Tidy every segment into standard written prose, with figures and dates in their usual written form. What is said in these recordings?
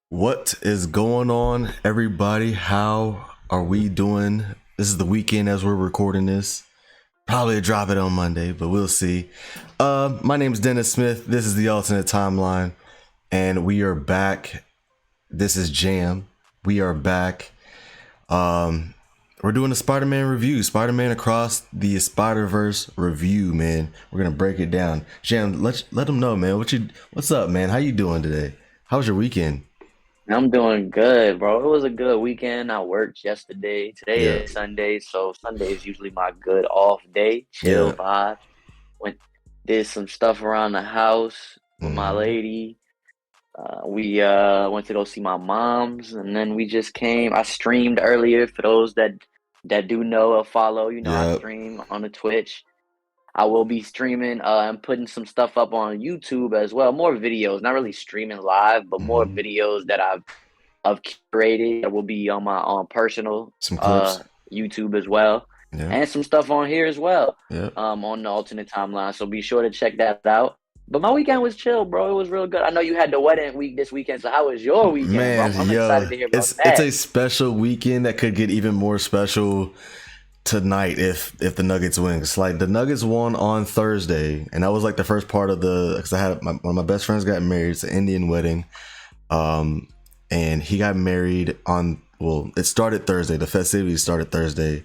What is going on, everybody? How are we doing? This is the weekend as we're recording this. Probably drop it on Monday, but we'll see. My name is Dennis Smith. This is the Alternate Timeline, and we are back. This is Jam. We are back. We're doing a Spider-Man review. Spider-Man Across the Spider-Verse review, man. We're gonna break it down. Jam, let them know, man. What's up, man? How you doing today? How was your weekend? I'm doing good, bro. It was a good weekend. I worked yesterday. Yeah, Today is Sunday, so Sunday is usually my good off day, chill yeah. vibe. Went did some stuff around the house with my Mm-hmm. lady. We went to go see my mom's, and then we just came. I streamed earlier for those that do know or follow. I Yep. stream on the Twitch. I will be streaming and putting some stuff up on YouTube as well. More videos, not really streaming live, but more Mm-hmm. videos that I've curated that will be on my personal Some clips. YouTube as well, Yep. and some stuff on here as well, Yep. on the alternate timeline. So be sure to check that out. But my weekend was chill, bro. It was real good. I know you had the wedding week this weekend. So how was your weekend, bro? Man, I'm yo, excited to hear about it's that. a special weekend that could get even more special tonight if the Nuggets win. It's like the Nuggets won on Thursday, and that was like the first part of the because I had one of my best friends got married. It's an Indian wedding, um, and he got married on it started Thursday. The festivities started Thursday.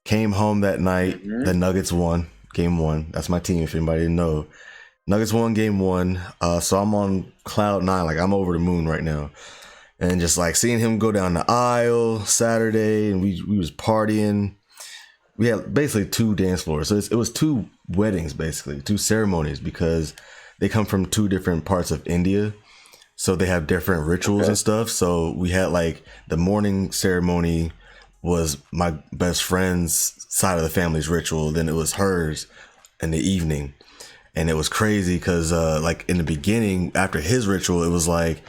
Came home that night. Hmm. The Nuggets won game one. That's my team. If anybody didn't know, Nuggets won game one. So I'm on cloud nine. Like I'm over the moon right now. And just like seeing him go down the aisle Saturday, and we was partying. We had basically two dance floors. So it was two weddings, basically, two ceremonies, because they come from two different parts of India. So they have different rituals and Okay. stuff. So we had like the morning ceremony was my best friend's side of the family's ritual. Then it was hers in the evening. And it was crazy because like in the beginning, after his ritual, it was like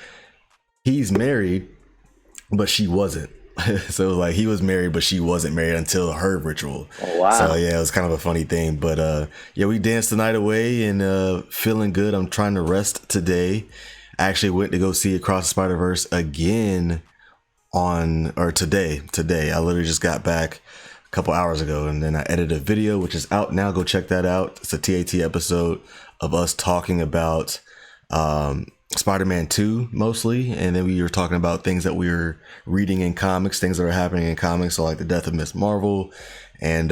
he's married, but she wasn't. So it was like he was married, but she wasn't married until her ritual. Oh So wow. yeah, it was kind of a funny thing. But yeah, we danced the night away and feeling good. I'm trying to rest today. I actually went to go see Across the Spider Verse again on or today. Today, I literally just got back a couple hours ago, and then I edited a video which is out now. Go check that out. It's a TAT episode of us talking about Spider-Man 2 mostly, and then we were talking about things that we were reading in comics, things that are happening in comics, so like the death of Miss Marvel and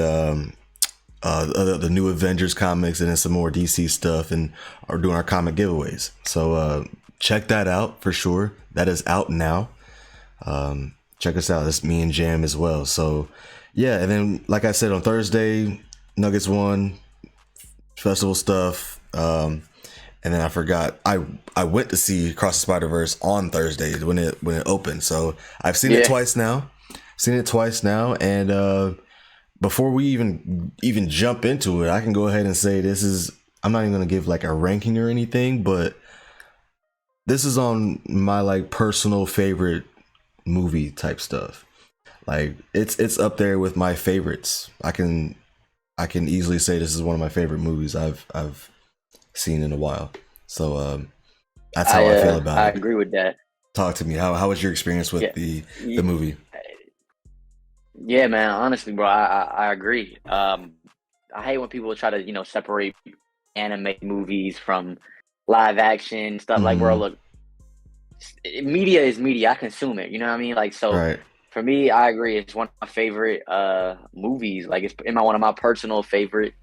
the new Avengers comics, and then some more DC stuff, and are doing our comic giveaways. So check that out for sure. That is out now. Check us out. It's me and Jam as well. So yeah, and then like I said on Thursday, Nuggets won, festival stuff. And then I forgot I went to see Cross the Spider Verse on Thursday when it opened. So I've seen it Yeah. twice now. Seen it twice now, and before we even jump into it, I can go ahead and say this is. I'm not even gonna give like a ranking or anything, but this is on my like personal favorite movie type stuff. Like it's up there with my favorites. I can easily say this is one of my favorite movies I've seen in a while. So that's how I feel about I it. agree with that. Talk to me. How was your experience with Yeah. the Yeah, movie? yeah, man. Honestly, bro, I agree. I hate when people try to, separate anime movies from live action stuff. Like, bro, Mm, look, media is media. I consume it. You know what I mean? Like, so right. for me, I agree. It's one of my favorite movies. Like, it's in my one of my personal favorite.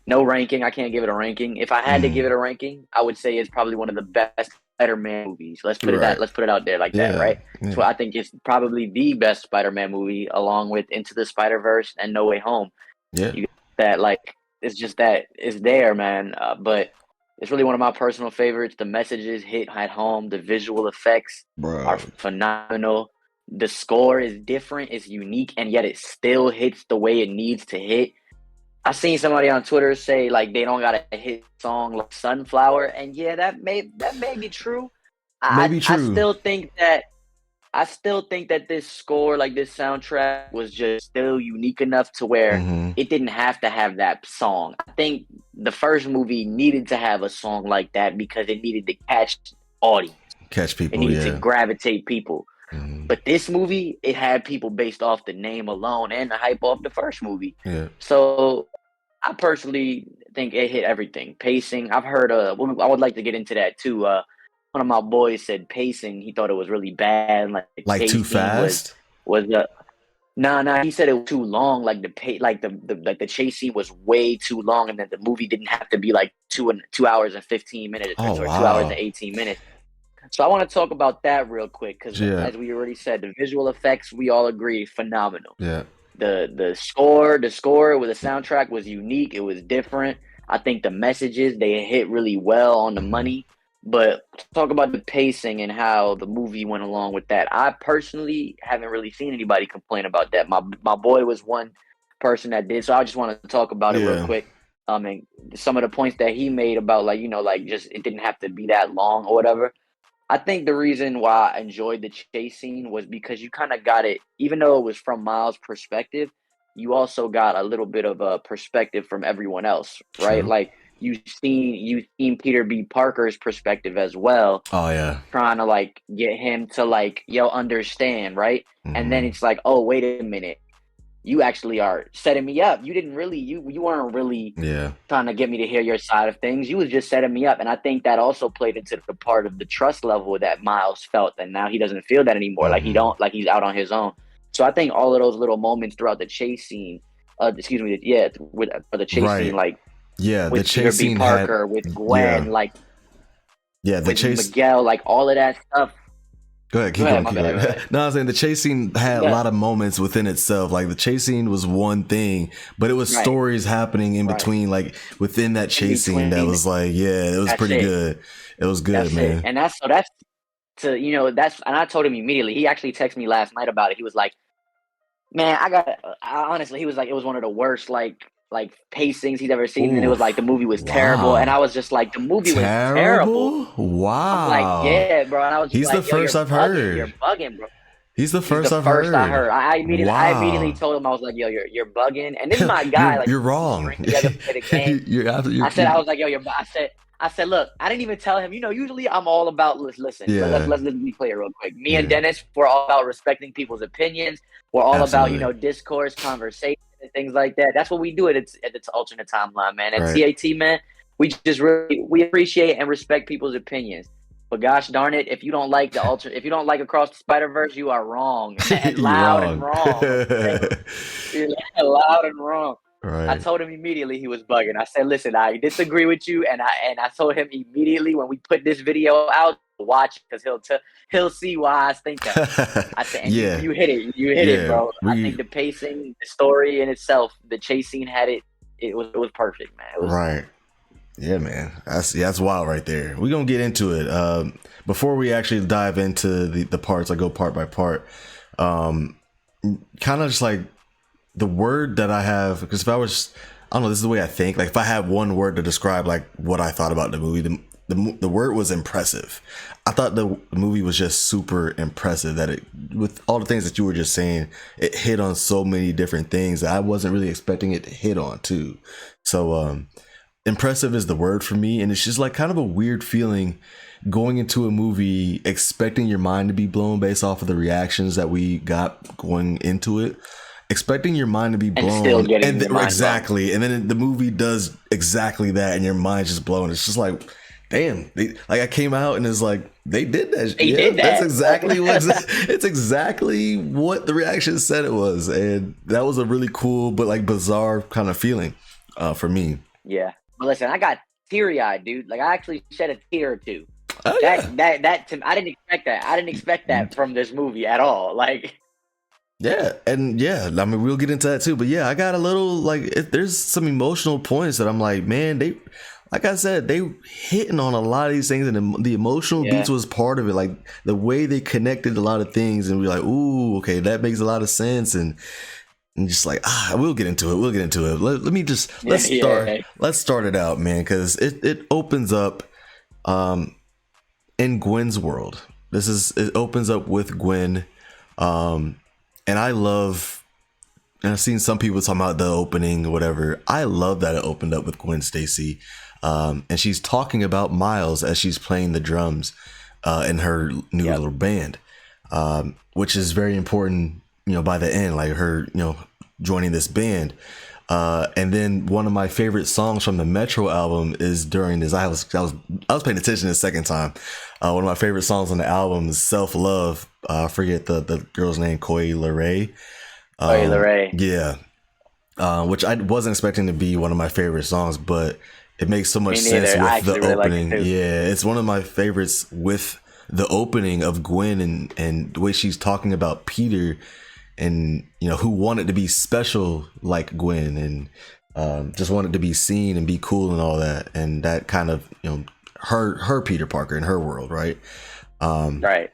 No ranking. I can't give it a ranking. If I had to give Mm, it a ranking, I would say it's probably one of the best Spider-Man movies. right. Let's put it out there like that, Yeah. right? So Yeah. I think it's probably the best Spider-Man movie, along with Into the Spider-Verse and No Way Home. Yeah. You that like it's just that it's there, man. But it's really one of my personal favorites. The messages hit at home. The visual effects are Bro. phenomenal. The score is different, it's unique, and yet it still hits the way it needs to hit. I seen somebody on Twitter say like they don't got a hit song like Sunflower, and yeah, that may be true. Maybe I true. still think that this score, like this soundtrack, was just still unique enough to where Mm-hmm. it didn't have to have that song. I think the first movie needed to have a song like that because it needed to catch audience. Catch It people, needed to yeah. gravitate people. Hmm. But this movie, it had people based off the name alone and the hype off the first movie. Yeah. So I personally think it hit everything. Pacing. I've heard. I would like to get into that too. One of my boys said pacing. He thought it was really bad. Like the Like chase too scene fast? was no. He said it was too long. Like the chase scene was way too long, and then the movie didn't have to be like 2 hours and 15 minutes Oh, or 2 hours and wow. 18 minutes. So I want to talk about that real quick because, Yeah. as we already said, the visual effects we all agree phenomenal. Yeah. The score with the soundtrack was unique. It was different. I think the messages they hit really well on the Hmm. money. But talk about the pacing and how the movie went along with that. I personally haven't really seen anybody complain about that. My boy was one person that did, so I just wanted to talk about it real Yeah. quick. And some of the points that he made about, like, like just it didn't have to be that long or whatever. I think the reason why I enjoyed the chase scene was because you kind of got it, even though it was from Miles' perspective, you also got a little bit of a perspective from everyone else, right? True. Like you seen Peter B. Parker's perspective as well, Oh, yeah. trying to like get him to like, understand, right? And then Hmm. it's like, oh, wait a minute, you actually are setting me up. You didn't really, you weren't really Yeah. trying to get me to hear your side of things. You was just setting me up. And I think that also played into the part of the trust level that Miles felt. And now he doesn't feel that anymore. Hmm. Like he's out on his own. So I think all of those little moments throughout the chase scene, with the chase scene, Right. like Yeah. The with Peter chase B. scene had, Parker, with yeah. Gwen, like Yeah. The with chase. Miguel, like all of that stuff. Go ahead, Go keep ahead, going, my keep bad, going. go ahead. No, I was saying the chase scene had a Yeah, lot of moments within itself. Like the chase scene was one thing, but it was right, stories happening in right. between, like within that In chase scene that between, was like, yeah, it was that's pretty it. good. It was good, That's it. man. And that's to that's and I told him immediately. He actually texted me last night about it. He was like, "Man, honestly, he was like, it was one of the worst like pacings he's ever seen, and it was like the Oof. movie was terrible." And Wow. I was just like, "The movie was terrible." Terrible? I'm like, Wow. "Yeah, bro." And I was just He's the like, "Yo, first I've you're heard. bugging, bro." He's the He's the first I've first I heard. heard. I immediately Wow. told him, I was like, "Yo, you're bugging." And this is my guy. Like You're we wrong. drink together, play the game. You're absolutely, I you're, was like, "Yo, I said, look, I didn't even tell him. Usually I'm all about listen. yeah, Let's be clear real quick. Me and yeah, Dennis, we're all about respecting people's opinions. We're all about absolutely. discourse, conversation, and things like that. That's what we do at its alternate timeline, man. At Right. TAT, man, we just really we appreciate and respect people's opinions. But gosh darn it, if you don't like Across the Spider Verse, you are wrong and You're loud and wrong. wrong. Okay, you're loud and wrong. I Right. told him immediately he was bugging. I said, "Listen, I disagree with you," and I told him immediately when we put this video out, watch because he'll see why I think that. I said, and Yeah, you hit it, yeah. bro. I think the pacing, the story in itself, the chase scene had it. It was perfect, man. It was Right. Yeah, man. That's wild right there. We're gonna get into it. Before we actually dive into the parts, I go part by part. Um, kind of just like the word that I have, because if I was, I don't know, this is the way I think. Like if I had one word to describe like what I thought about the movie, the word was impressive. I thought the movie was just super impressive. That it, with all the things that you were just saying, it hit on so many different things that I wasn't really expecting it to hit on too. So impressive is the word for me, and it's just like kind of a weird feeling going into a movie expecting your mind to be blown based off of the reactions that we got going into it, expecting your mind to be and still blown, getting and your mind blown. exactly, and then the movie does exactly that, and your mind's just blown. It's just like, damn, like I came out and it's like they did that. They Yeah, did that's that. Like, exactly what it's exactly what the reaction said it was, and that was a really cool but like bizarre kind of feeling for me. yeah. But listen, I got teary eyed, dude. Like I actually shed a tear or two. Oh yeah. I didn't expect that. I didn't expect that from this movie at all. Like, Yeah, and yeah, I mean we'll get into that too. But yeah, I got a little like there's some emotional points that I'm like, man, they, like I said, they hitting on a lot of these things, and the emotional yeah, beats was part of it. Like the way they connected a lot of things, and we're like, ooh, okay, that makes a lot of sense, and just like we'll get into it. We'll get into it. Let me just yeah, yeah. let's start it out, man, because it opens up in Gwen's world. It opens up with Gwen, and I love, and I've seen some people talking about the opening or whatever. I love that it opened up with Gwen Stacy, and she's talking about Miles as she's playing the drums. in her new Yep. little band, which is very important, by the end, like her, joining this band. And then one of my favorite songs from the Metro album is during this. I was paying attention the second time. One of my favorite songs on the album is "Self Love." I forget the girl's name, Coi Leray. Leray. Yeah, which I wasn't expecting to be one of my favorite songs, but it makes so much Me sense neither. I with the actually really like it opening. too. Yeah, it's one of my favorites with the opening of Gwen and the way she's talking about Peter and who wanted to be special like Gwen and just wanted to be seen and be cool and all that, and that kind of her Peter Parker in her world, right? Right.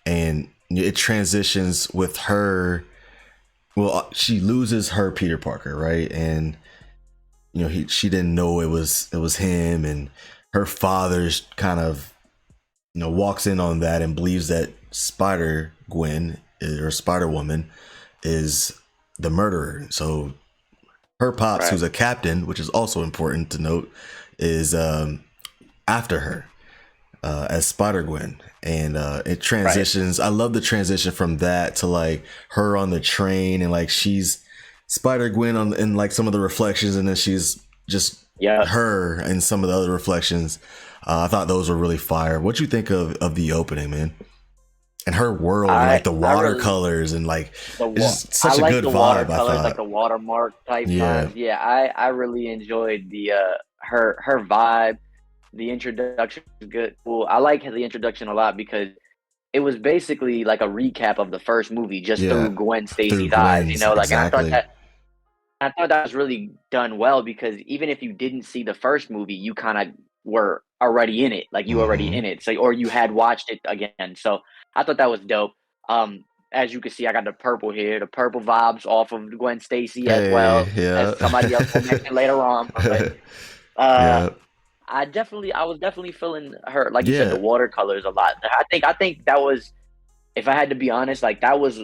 And it transitions with her. Well, she loses her Peter Parker, right? And she didn't know it was him, and her father's kind of walks in on that and believes that Spider Gwen or Spider Woman is the murderer. So her pops, Right. who's a captain, which is also important to note, is after her as Spider Gwen, and it transitions. Right. I love the transition from that to like her on the train, and like she's Spider Gwen in like some of the reflections, and then she's just her and some of the other reflections. I thought those were really fire. What you think of the opening, man? And her world, and like the watercolors, and like it's just such a good vibe. I thought like the watermark type vibe. Yeah, I really enjoyed the her vibe. The introduction was good. Cool. I like the introduction a lot because it was basically like a recap of the first movie just through Gwen Stacy's eyes. Like exactly. and I thought that was really done well, because even if you didn't see the first movie, you kind of were already in it. Like you already in it. So, or you had watched it again. So I thought that was dope. As you can see, I got the purple here, the purple vibes off of Gwen Stacy as well, as somebody else will mention later on. But, I was definitely feeling her, like you said, the watercolors a lot. I think that was, if I had to be honest, like that was,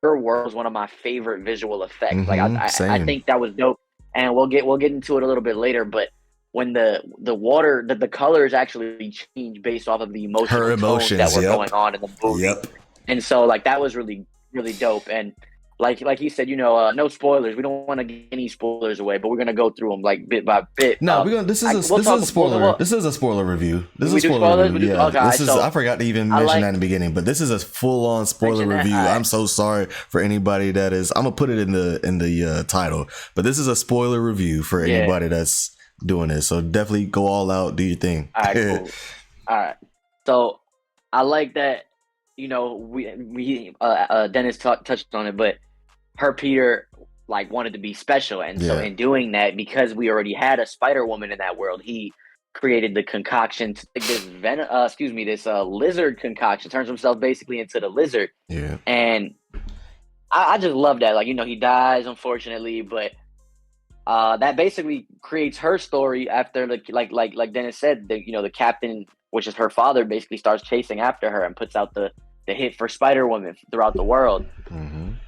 her world was one of my favorite visual effects. Like I think that was dope, and we'll get into it a little bit later. But when the water, the colors actually change based off of the emotions that were going on in the movie, and so like that was really really dope. And like you said, no spoilers. We don't want to give any spoilers away, but we're gonna go through them like bit by bit. No, this is a spoiler. This is a spoiler review. This is a spoiler review. Yeah, okay, I forgot to even mention that in the beginning, but this is a full on spoiler review. I'm so sorry for anybody that is. I'm gonna put it in the title, but this is a spoiler review for anybody that's doing this. So definitely go all out, do your thing. All right, cool. All right. So I like that. We Dennis touched on it, but her Peter like wanted to be special, and so in doing that, because we already had a Spider Woman in that world, he created the concoction to this lizard concoction, turns himself basically into the lizard. Yeah, and I just love that. Like he dies unfortunately, but that basically creates her story after like Dennis said, the captain, which is her father, basically starts chasing after her and puts out the hit for Spider Woman throughout the world,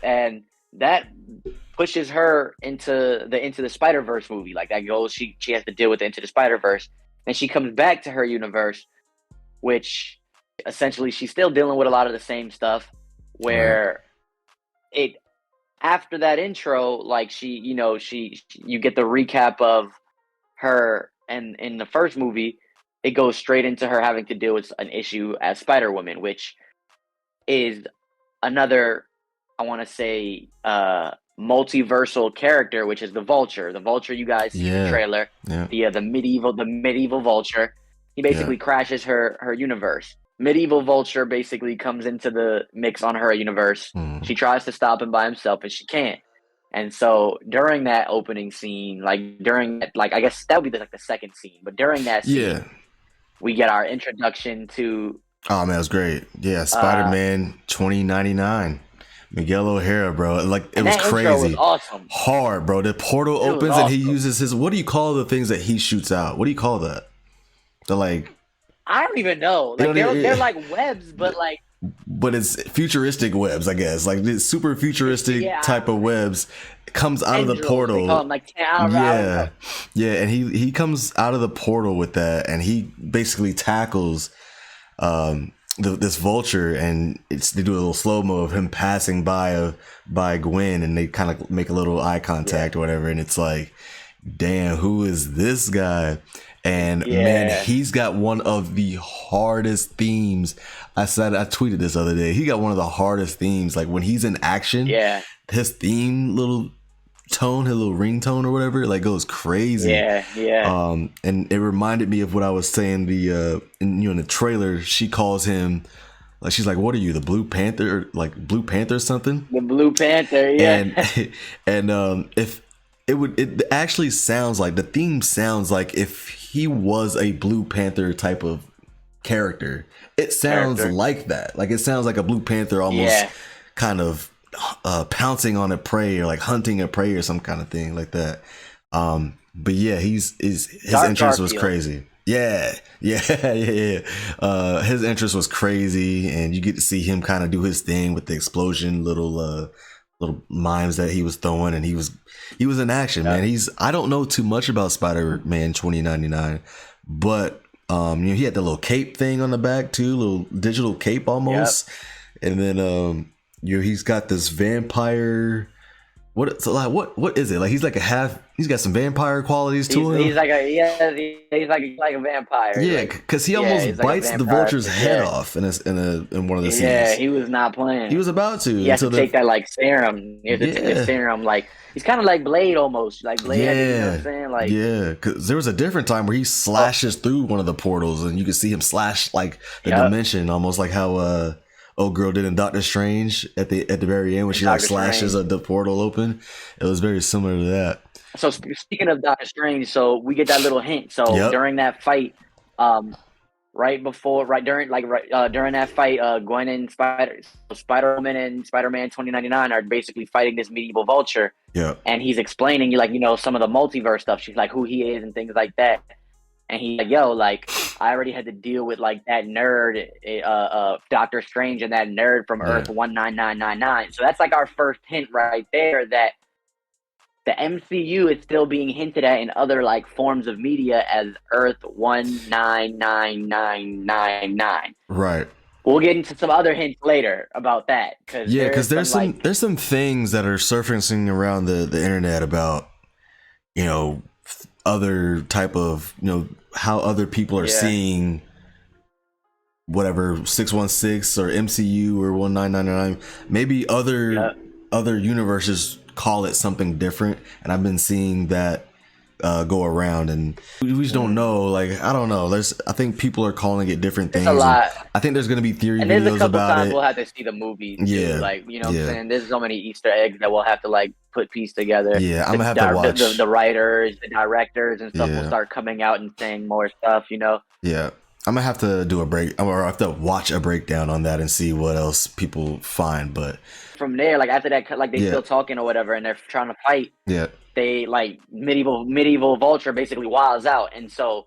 and that pushes her into the Spider-Verse movie. Like that goes, she has to deal with Into the Spider-Verse, and she comes back to her universe, which essentially she's still dealing with a lot of the same stuff. Where it after that intro, like you get the recap of her, and in the first movie, it goes straight into her having to deal with an issue as Spider-Woman, which is another, I want to say, multiversal character, which is the Vulture. The Vulture, you guys see the trailer. The medieval Vulture. He basically crashes her universe. Medieval Vulture basically comes into the mix on her universe. She tries to stop him by himself, and she can't. And so during that opening scene, I guess that would be the second scene, but during that scene, we get our introduction to. Oh man, it was great. Yeah, Spider-Man 2099. Miguel O'Hara, bro. Like it was crazy. Intro was awesome. Hard, bro. The portal opens and he uses his, what do you call the things that he shoots out? What do you call that? I don't even know. Like they're like webs, but it's futuristic webs, I guess. Like this super futuristic type of webs. It comes out of the portal. They call them, and he comes out of the portal with that, and he basically tackles this vulture, and they do a little slow mo of him passing by Gwen, and they kind of make a little eye contact or whatever, and it's like, damn, who is this guy? And man, Yeah. he's got one of the hardest themes. I tweeted this other day. He got one of the hardest themes. Like when he's in action, Yeah. his theme little tone, his little ringtone or whatever, like goes crazy. Yeah. And it reminded me of what I was saying. In the trailer, she calls him, like, she's like, "What are you, the Blue Panther? Like Blue Panther or something?" The Blue Panther. Yeah. And if it actually sounds like, the theme sounds like if he was a Blue Panther type of character. It sounds like that. Like it sounds like a Blue Panther almost kind of pouncing on a prey, or like hunting a prey or some kind of thing like that. But yeah, his interest was crazy. Yeah. His interest was crazy, and you get to see him kind of do his thing with the explosion little mimes that he was throwing, and he was in action, man. I don't know too much about Spider-Man 2099, but he had the little cape thing on the back too, little digital cape almost, and then he's got this vampire. What is it like? He's like he's got some vampire qualities to him. He's like a vampire. Yeah, because he almost bites the vulture's head off in one of the scenes. Yeah, he was not playing. He was about to. He has to take that like serum. He has to take the serum. Like he's kind of like Blade almost. Like Blade. You know what I'm saying? Like because there was a different time where he slashes through one of the portals, and you can see him slash like the dimension, almost like how old girl did in Doctor Strange at the very end when she like slashes the portal open. It was very similar to that. So speaking of Doctor Strange, so we get that little hint. So during that fight, during that fight, Gwen and Spider-Man and Spider-Man 2099 are basically fighting this medieval vulture. Yeah. And he's explaining some of the multiverse stuff. She's like who he is and things like that. And he's like, yo, like, I already had to deal with, like, that nerd, Doctor Strange, and that nerd from Earth 19999. So that's, like, our first hint right there that the MCU is still being hinted at in other, like, forms of media as Earth 19999. Right. We'll get into some other hints later about that. Because there's some things that are surfacing around the internet about, other type of, how other people are seeing whatever 616 or MCU or 1999. Maybe other universes call it something different, and I've been seeing that go around, and we just don't know. Like, I don't know. I think people are calling it different things. It's a lot. I think there's going to be theory and videos about it. We'll have to see the movie. Yeah. Like, what I'm saying? There's so many Easter eggs that we'll have to like piece together. Yeah, I'm gonna have to watch. The writers, the directors, and stuff will start coming out and saying more stuff. Yeah. I'm gonna have to do a break, or I have to watch a breakdown on that and see what else people find. But from there, like after that, like they still talking or whatever, and they're trying to fight. Yeah. They like medieval vulture basically wilds out, and so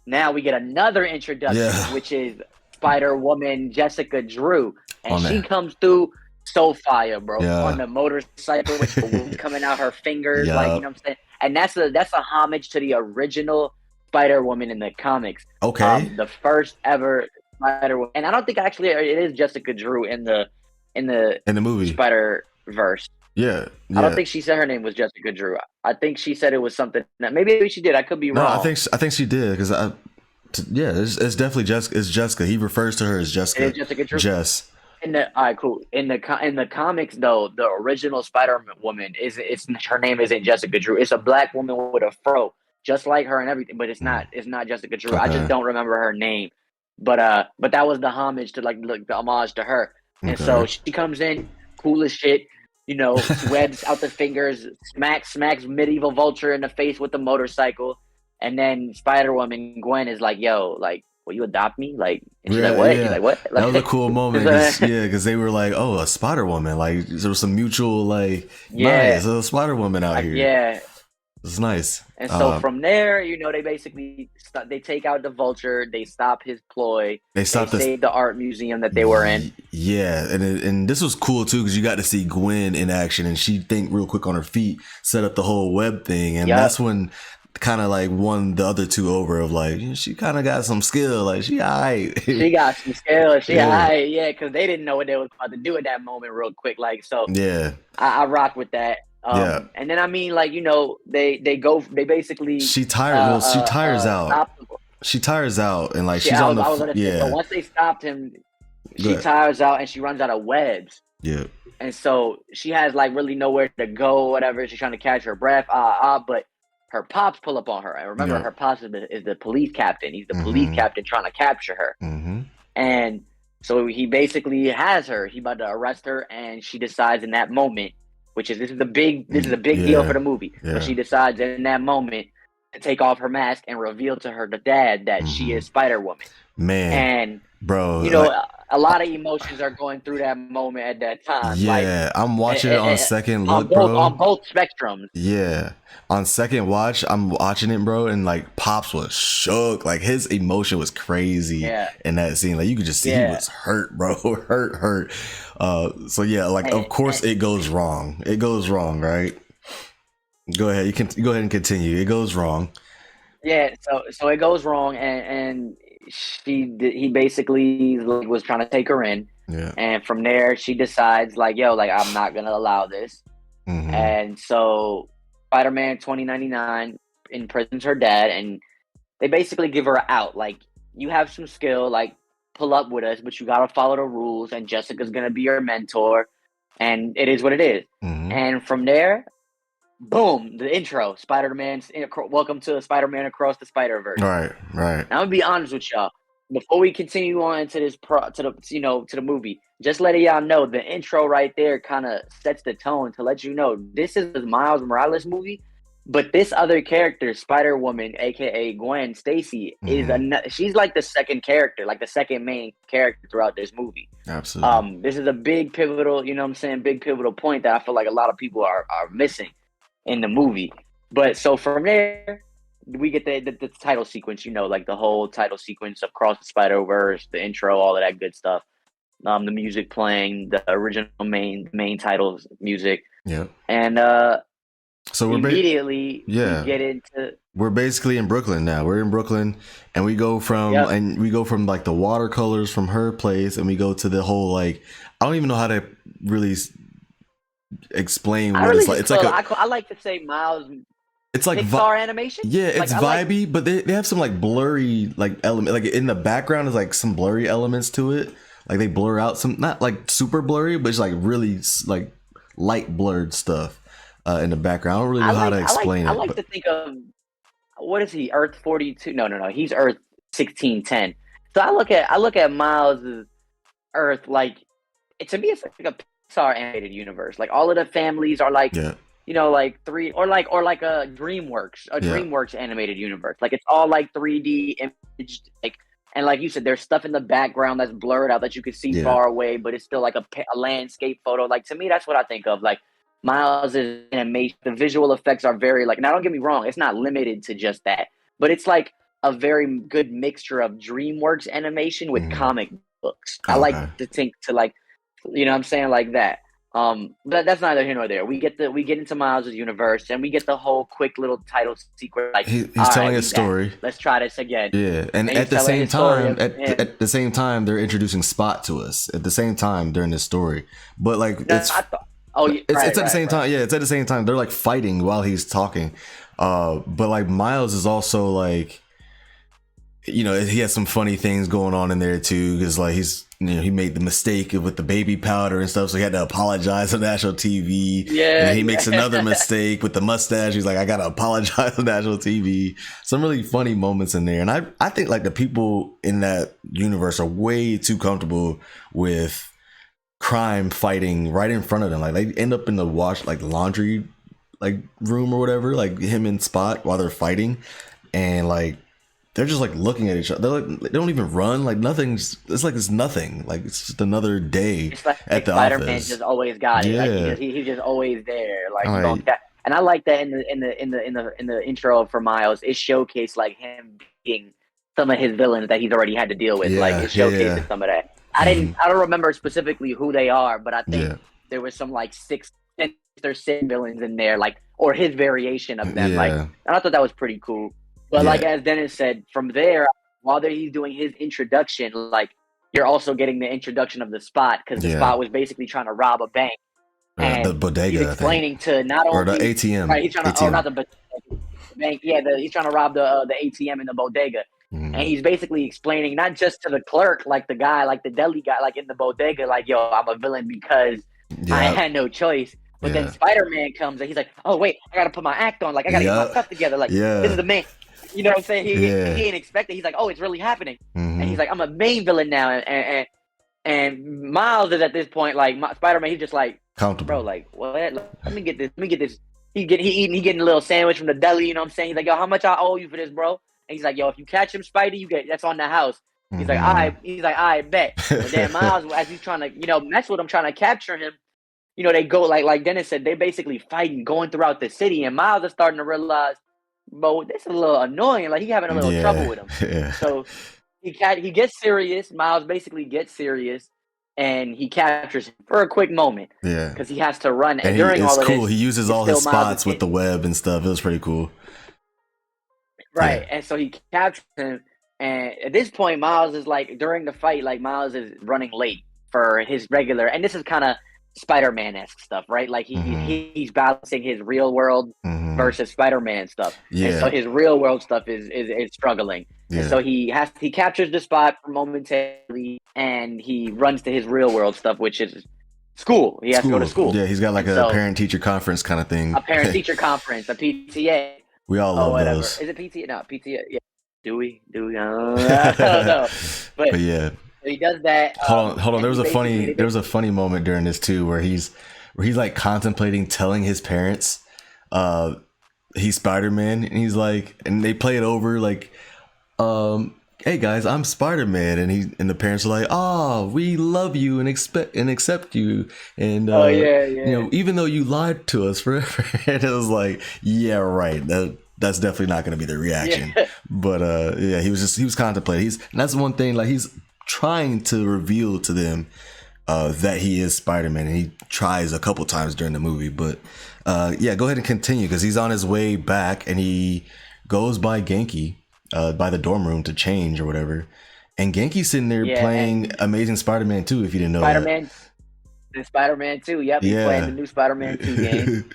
now we get another introduction, which is Spider-Woman Jessica Drew, and she comes through so fire, bro, on the motorcycle with the wind coming out her fingers, like what I'm saying, and that's a homage to the original Spider-Woman in the comics. Okay, the first ever Spider-Woman, and I don't think actually it is Jessica Drew in the movie Spider-Verse. Yeah. I don't think she said her name was Jessica Drew. I think she said it was something that maybe she did. I could be wrong. No, I think she did because it's definitely Jessica. It's Jessica. He refers to her as Jessica. It is Jessica Drew. Jess. All right, cool. In the comics though, the original Spider-Woman her name isn't Jessica Drew. It's a black woman with a fro, just like her and everything. But it's not Jessica Drew. Okay. I just don't remember her name. But that was the homage to the homage to her. And so she comes in, cool as shit. Webs out the fingers, smacks medieval vulture in the face with the motorcycle, and then Spider-Woman Gwen is like, "Yo, like, will you adopt me?" Like, and she's like, "What?" He's like, "What?" Like, that was a cool moment, because they were like, "Oh, a Spider-Woman!" Like, there was some mutual nice, a Spider-Woman out here. Yeah, it's nice. And so from there, they basically they take out the vulture, they stop his ploy, they save the art museum that they were in. Yeah, and this was cool too because you got to see Gwen in action, and she think real quick on her feet, set up the whole web thing, and that's when kind of like won the other two over of like she kind of got some skill, like she alright. She got some skill. Yeah, Yeah, because they didn't know what they was about to do at that moment, real quick. Like, so yeah, I rock with that. yeah. And then I mean, like, they basically She tired. Well, she tires out. stop. She tires out, and like She, she's on the I was gonna say, so yeah. once they stopped him, Go she ahead. tires out and she runs out of webs. Yeah, And so she has like really nowhere to go, whatever. She's trying to catch her breath, but her pops pull up on her. And remember, yeah. her pops is the police captain. He's the police Mm-hmm. captain trying to capture her. Mm-hmm. And so he basically has her. He about to arrest her, and she decides in that moment, which is this is a big deal for Yeah, the movie. yeah. But she decides in that moment to take off her mask and reveal to her the dad that she is Spider-Woman. Man, And bro, you know, like a lot of emotions are going through that moment at that time. Like yeah, I'm watching it on second look, on bro. both spectrums. Yeah, on second watch, I'm watching it, bro, and like Pops was shook. Like his emotion was crazy Yeah, in that scene. Like you could just see he yeah. was hurt, bro, hurt. So yeah, like of course it goes wrong. It goes wrong, right? Go ahead. You can go ahead and continue. It goes wrong. Yeah, so it goes wrong, and he basically like was trying to take her in, Yeah. and from there she decides like, yo, like I'm not gonna allow this, Mm-hmm. and so Spider-Man 2099 imprisons her dad, and they basically give her out like, you have some skill, like pull up with us, but you gotta follow the rules, and Jessica's gonna be your mentor, and it is what it is, Mm-hmm. and from there. Boom! The intro, Spider-Man's welcome to Spider-Man Across the Spider-Verse. Right. Right. Now, I'm gonna be honest with y'all. Before we continue on to this to the movie, just letting y'all know the intro right there kind of sets the tone to let you know this is the Miles Morales movie, but this other character, Spider-Woman, aka Gwen Stacy, she's like the second character, like the second main character throughout this movie. Absolutely. This is a big pivotal, you know what I'm saying, big pivotal point that I feel like a lot of people are missing in the movie. But so from there, we get the title sequence, you know, like the whole title sequence of Cross the Spider-Verse, the intro, all of that good stuff. The music playing, the original main titles music. Yeah. And So immediately we yeah. get into We're basically in Brooklyn now. We're in Brooklyn, and we go from like the watercolors from her place, and we go to the whole like I don't even know how to really explain what it's like. It's like I like to say Miles. It's like Pixar animation. Yeah, it's like, vibey, but they have some like blurry like element. Like in the background is like some blurry elements to it. Like they blur out some, not like super blurry, but it's like really like light blurred stuff in the background. I don't really know how to explain it. I like to think of, what is he? Earth 42? No. He's Earth 1610. So I look at Miles' Earth like, to me it's like a Pixar animated universe. Like all of the families are like, you know, like three or like a DreamWorks animated universe. Like it's all like 3D imaged, like, and like you said, there's stuff in the background that's blurred out that you can see far away, but it's still like a landscape photo. Like to me, that's what I think of. Like Miles' animation, the visual effects are very like. Now, don't get me wrong, it's not limited to just that, but it's like a very good mixture of DreamWorks animation with comic books. I like to think to like, you know what I'm saying, like that. But that's neither here nor there. We get into Miles' universe, and we get the whole quick little title sequence. Like he's telling a story. Let's try this again. Yeah, and at the same time, at the same time, they're introducing Spot to us at the same time during this story. But like it's at the same time. Yeah, it's at the same time. They're like fighting while he's talking. But like Miles is also like, you know, he has some funny things going on in there too, because like he made the mistake with the baby powder and stuff, so he had to apologize on national TV. Yeah, and he makes another mistake with the mustache. He's like, I gotta apologize on national TV. Some really funny moments in there, and I think like the people in that universe are way too comfortable with crime fighting right in front of them. Like they end up in the laundry like room or whatever, like him and Spot while they're fighting, and like they're just like looking at each other. They're like, they don't even run. Like nothing's. It's like it's nothing. Like it's just another day it's like at the Spider-Man office. just always got it. Yeah, like he's just always there. Like and I like that in the intro for Miles. It showcased like him being some of his villains that he's already had to deal with. Like it showcased some of that. I don't remember specifically who they are, but I think there was some like 6 or 7 villains in there. Like or his variation of them. Like, Yeah. and I thought that was pretty cool. But like Yeah. as Dennis said, from there, while he's doing his introduction, like you're also getting the introduction of the Spot, because the Yeah. Spot was basically trying to rob a bank, The and he's bodega, I think, explaining to not or the only ATM. right, he's trying to or ATM. not the bank, yeah, he's trying to rob the ATM in the bodega, and he's basically explaining not just to the clerk, like the guy, like the deli guy, like in the bodega, like, yo, I'm a villain because I Yeah. had no choice. But then Yeah. Spider-Man comes and he's like, oh wait, I gotta put my act on, like I gotta get my Yeah. stuff together, like this is Yeah. the main, you know what I'm saying? He Yeah. ain't expecting. He's like, oh, it's really happening, and he's Mm-hmm. like, I'm a main villain now, and Miles is at this point like Spider-Man. He's just like, bro, Comfortable. like what? Let me get this. Let me get this. He getting a little sandwich from the deli. You know what I'm saying? He's like, yo, how much I owe you for this, bro? And he's like, yo, if you catch him, Spidey, you get that's on the house. He's like, Mm-hmm. I bet. But then Miles, as he's trying to, mess with him, trying to capture him, they go like Dennis said, they basically fighting, going throughout the city, and Miles is starting to realize, bro, this is a little annoying. Like he having a little trouble Yeah. with him. Yeah. So he gets serious. Miles basically gets serious, and he captures him for a quick moment Yeah. because he has to run. And And during it's all of cool. this, He uses it's all his still Miles' spots with the web and stuff. It was pretty cool. right. Yeah. And so he captures him, and at this point, Miles is like during the fight, like Miles is running late for his regular, and this is kind of Spider-Man-esque stuff, right? Like he's balancing his real world Mm-hmm. versus Spider-Man stuff, and so Yeah. his real world stuff is struggling, and so Yeah. he captures the Spot momentarily, and he runs to his real world stuff, which is school. He has to go to school. Yeah, he's got like And a so parent teacher conference kind of thing. a parent teacher conference, a PTA, We all or love whatever. those. Is it PTA? No, PTA. Yeah. Do we? I don't know. But But yeah. he does that. Hold on. And There he was a basically funny moment during this too, where he's like contemplating telling his parents, he's Spider-Man, and he's like, and they play it over like, hey guys, I'm Spider-Man, and the parents are like, oh, we love you and accept you, and Oh yeah. even though you lied to us forever, and it was like, yeah, right, that's definitely not going to be the reaction. Yeah. But yeah, he was contemplating. And that's one thing, like he's trying to reveal to them that he is Spider-Man, and he tries a couple times during the movie. But yeah, go ahead and continue, because he's on his way back and he goes by Genki, by the dorm room to change or whatever. And Genki's sitting there playing Amazing Spider-Man 2, if you didn't know Spider-Man, the Spider-Man 2. Yep, he's playing the new Spider-Man 2 game.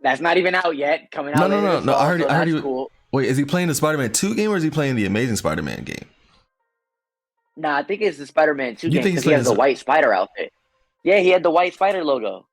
That's not even out yet. Coming out later this fall, I heard, so I heard that's he, cool. Wait, is he playing the Spider-Man 2 game, or is he playing the Amazing Spider-Man game? Nah, I think it's the Spider-Man 2 You game think because he's he has the playing white spider outfit. Yeah, he had the white spider logo.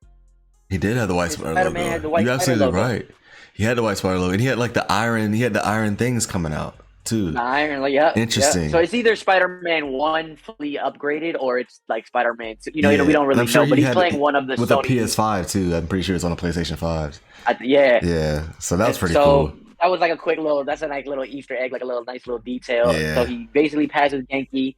He did have the white spider Spider-Man logo. had the white You're spider absolutely logo. right. He had the white spider logo, and he had like the iron things coming out too. The iron, like, yeah. Interesting. Yeah. So it's either Spider-Man 1 fully upgraded, or it's like Spider-Man 2. We don't And really I'm sure know, but you he's had playing one of the with Sony. a PS5 too. I'm pretty sure it's on a PlayStation 5. Yeah. Yeah. So that was pretty so cool. that was like a quick little. That's a nice little Easter egg, like a nice little detail. Yeah. So he basically passes Genki.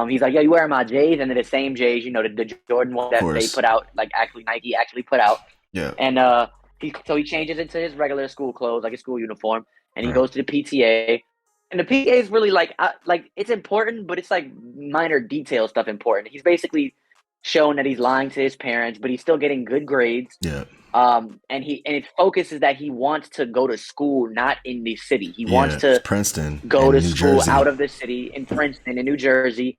He's like, "Yo, you wearing my J's?" And they're the same J's, the Jordan one that they put out, like actually Nike actually put out. Yeah. And he changes into his regular school clothes, like his school uniform, and he goes to the PTA. And the PTA is really like it's important, but it's like minor detail stuff important. He's basically shown that he's lying to his parents, but he's still getting good grades. Yeah. And it focuses that he wants to go to school not in the city. He wants to Princeton, go to New school Jersey. out of the city in Princeton in New Jersey,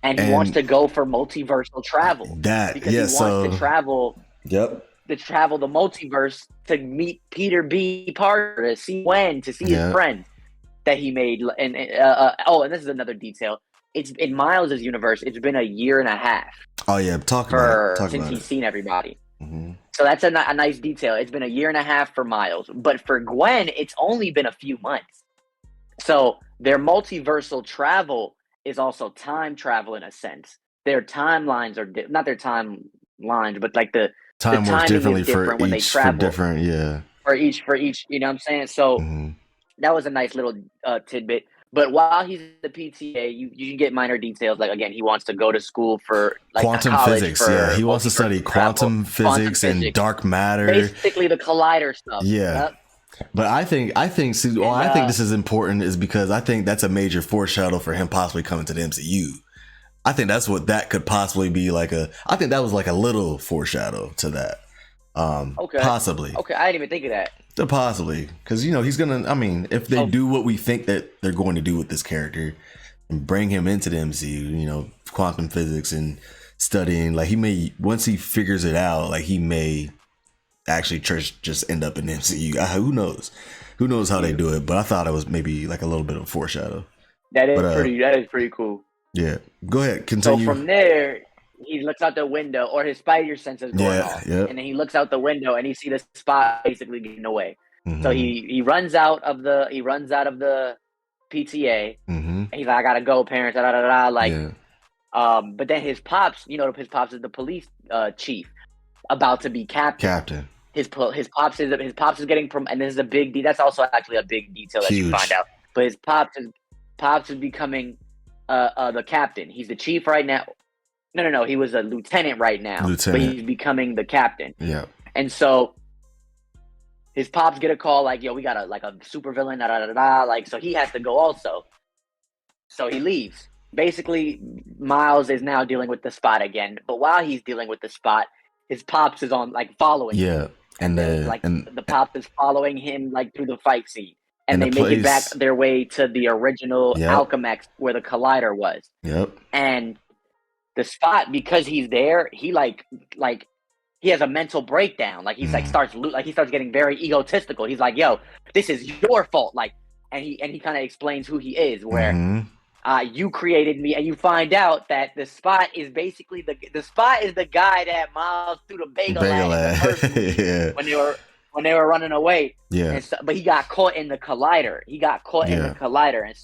and he wants to go for multiversal travel. Because he wants to travel. Yep. To travel the multiverse to meet Peter B. Parker, to see his friends that he made. And and this is another detail. It's in Miles' universe. It's been a year and a half. Oh yeah, since he's seen everybody. Mm-hmm. So that's a nice detail. It's been a year and a half for Miles, but for Gwen, it's only been a few months. So their multiversal travel is also time travel in a sense. Their timelines are not their timelines, but like the time works differently for when they travel. For each, you know what I'm saying? So that was a nice little tidbit. But while he's at the PTA, you can get minor details. Like, again, he wants to go to school for like quantum physics. Yeah, he wants to study quantum physics and dark matter. Basically, the collider stuff. Yeah. Yep. But I think I think this is important is because I think that's a major foreshadow for him possibly coming to the MCU. I think that's what that could possibly be like I think that was like a little foreshadow to that. Okay. Possibly. Okay, I didn't even think of that. Possibly, because he's gonna. I mean, if they do what we think that they're going to do with this character, and bring him into the MCU, quantum physics and studying, like he may, once he figures it out, like he may actually just end up in the MCU. Who knows? Who knows how they do it? But I thought it was maybe like a little bit of a foreshadow. That is But pretty. That is pretty cool. yeah, go ahead, So continue. from there, he looks out the window, or his spider sense is going off, Yeah. and then he looks out the window and he sees the spot basically getting away. Mm-hmm. So he runs out of the PTA. Mm-hmm. And he's like, I gotta go, parents. Da, da, da, da. Like, Yeah. but then his pops, his pops is the police chief, about to be captain. His pops is getting and this is a big deal. That's also actually a big detail that you find out. But his pops is becoming the captain. He's the chief right now. No. He was a lieutenant right now, but he's becoming the captain. Yeah. And so his pops get a call like, yo, we got a super villain, da da da da. Like, so he has to go also. So he leaves. Basically, Miles is now dealing with the Spot again. But while he's dealing with the Spot, his pops is on following. Yeah. Him. And the pops is following him through the fight scene. And they make it back their way to the original Alchemex where the collider was. Yep. And the Spot, because he's there, he he has a mental breakdown. He starts getting very egotistical. He's like, "Yo, this is your fault." And he kind of explains who he is. Where you created me, and you find out that the Spot is basically the Spot is the guy that Miles threw the bagel at when they were running away. Yeah. But he got caught in the collider. And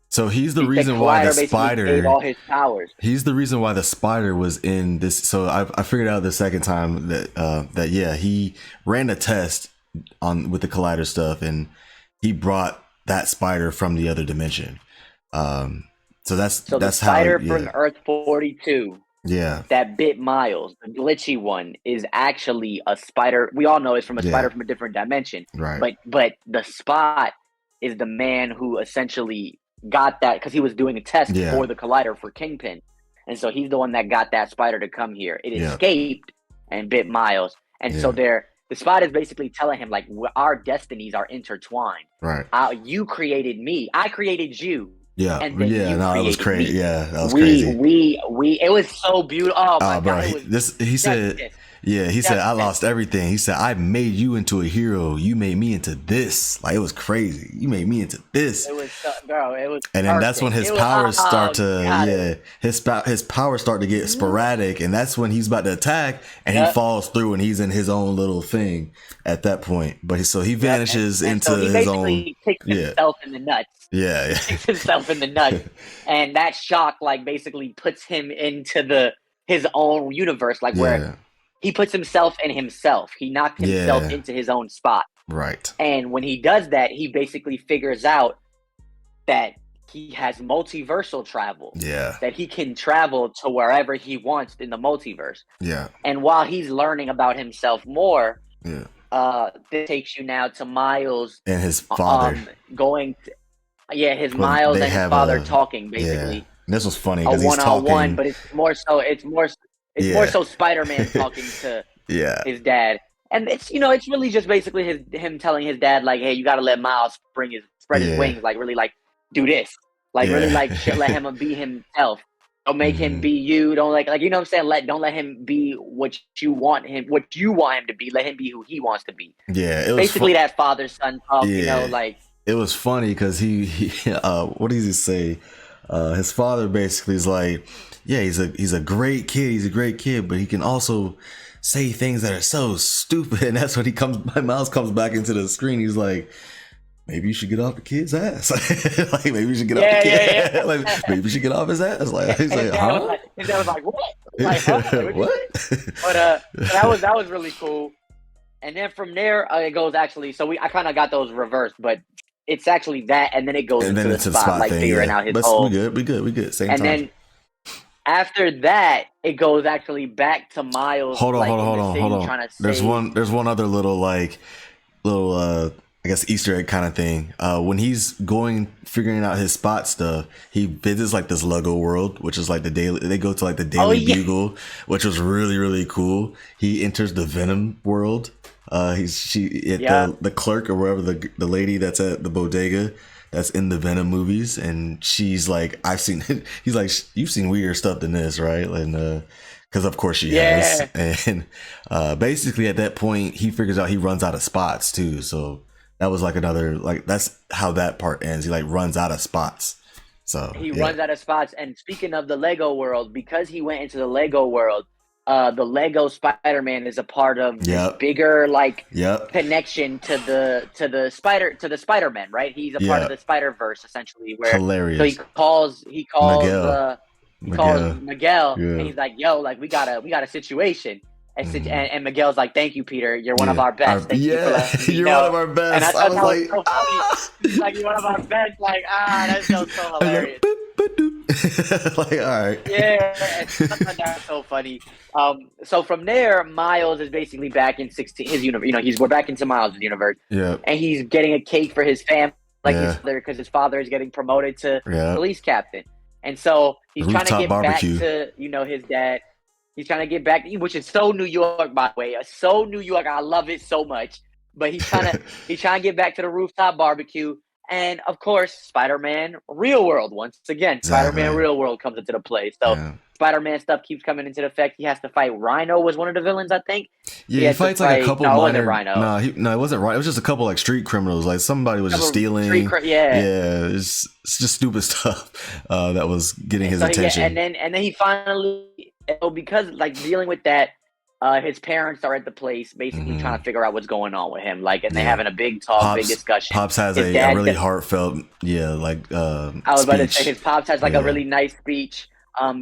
so he's the reason why the spider gave all his powers. He's the reason why the spider was in this. So I figured out the second time that he ran a test with the collider stuff, and he brought that spider from the other dimension. So that's the spider from Earth 42. Yeah. That bit Miles, the glitchy one, is actually a spider. We all know it's from a spider from a different dimension. Right. But the Spot is the man who essentially got that because he was doing a test for the collider for Kingpin. And so he's the one that got that spider to come here. It escaped and bit Miles. And so the Spot is basically telling him, our destinies are intertwined. Right. You created me. I created you. Yeah. And then it was crazy. Me. Yeah, that was crazy. It was so beautiful. Oh my God. He said, I lost everything. He said, I made you into a hero. You made me into this. It was crazy. You made me into this. It was, bro. It was. And then that's when his powers his powers start to get sporadic, and that's when he's about to attack, and he falls through, and he's in his own little thing at that point. But he vanishes into his own. He kicks himself in the nuts. Yeah. Kicks himself in the nuts, and that shock basically puts him into his own universe, where he puts himself in himself. He knocked himself into his own spot. Right. And when he does that, he basically figures out that he has multiversal travel. Yeah. That he can travel to wherever he wants in the multiverse. Yeah. And while he's learning about himself more, this takes you now to Miles and his father his Miles and his father talking basically. Yeah. This was funny because he's talking one-on-one, but it's more so Spider-Man talking to his dad. And it's it's really just basically him telling his dad hey, you got to let Miles spread his wings, really do this, really let him be himself. Don't make him be you. Don't you know what I'm saying? Don't let him be what you want him to be. Let him be who he wants to be. Yeah, it was basically that father son talk. It was funny because he what does he say? His father basically is like, yeah, he's a great kid. He's a great kid, but he can also say things that are so stupid. And that's when Miles comes back into the screen. He's like, maybe you should get off the kid's ass. Maybe you should get off the kid. Yeah. Maybe you should get off his ass. He's like, huh? His dad was like, what? Huh? What? But that was really cool. And then from there, it goes actually. So I kind of got those reversed, but it's actually that, and then it goes into the spot thing, figuring out his whole. We good. Same and time. Then after that, it goes actually back to Miles. Hold on. There's one other little I guess Easter egg kind of thing. When he's figuring out his spot stuff, he visits like this Lego world, which is like the daily. They go to like the Oh Daily yeah, Bugle, which was really really cool. He enters the Venom world. yeah, The clerk or wherever the lady that's at the bodega that's in the Venom movies, and she's like, I've seen it. He's like, you've seen weirder stuff than this, right? And because of course she has. yeah. And basically at that point he figures out he runs out of spots too. So that was like another, like, that's how that part ends. He like runs out of spots. So He yeah. runs out of spots. And speaking of the Lego world, because he went into the Lego world, the Lego Spider-Man is a part of this Yep. bigger like Yep. connection to the Spider-Man, right? He's a part of Yeah. the Spider-Verse essentially, where so Hilarious. Miguel. he calls Miguel. Miguel Yeah. and he's like, "Yo, like we got a situation." Mhm. And Miguel's like, "Thank you, Peter. You're one of Yeah. our best. Thank you for Yeah. letting me You're one know." of our And I best. I thought was that was like, so funny. ah. He's like, "You're one of our best." Like, that's so I was hilarious. like, boop, boop, doop. Like, all right. Yeah, that's so funny. So from there, Miles is basically back in 16 his universe. You know, we're back into Miles' universe, Yeah. and he's getting a cake for his family, like his Yeah. father, because his father is getting promoted to Yeah. police captain, and so The he's trying to rooftop get back barbecue. to his dad. He's trying to get back, which is so New York, by the way. So New York, I love it so much. But he's trying to get back to the rooftop barbecue. And of course, Spider-Man Real World, once again, Spider-Man Exactly. Real World comes into the play. So Yeah. Spider-Man stuff keeps coming into effect. He has to fight Rhino, was one of the villains, I think. Yeah, He he had to fights like a fight, couple no, it wasn't minor. Rhino. No, it wasn't right. It was just a couple like street criminals. Like somebody was just stealing. Yeah. Yeah, it's just stupid stuff that was getting his So attention. and then he finally, because like dealing with that, his parents are at the place, basically trying to figure out what's going on with him. Like, and they're Yeah. having a big talk, big discussion. Pops has His a dad really does- heartfelt, like I was about to say his pops has like Yeah. a really nice speech,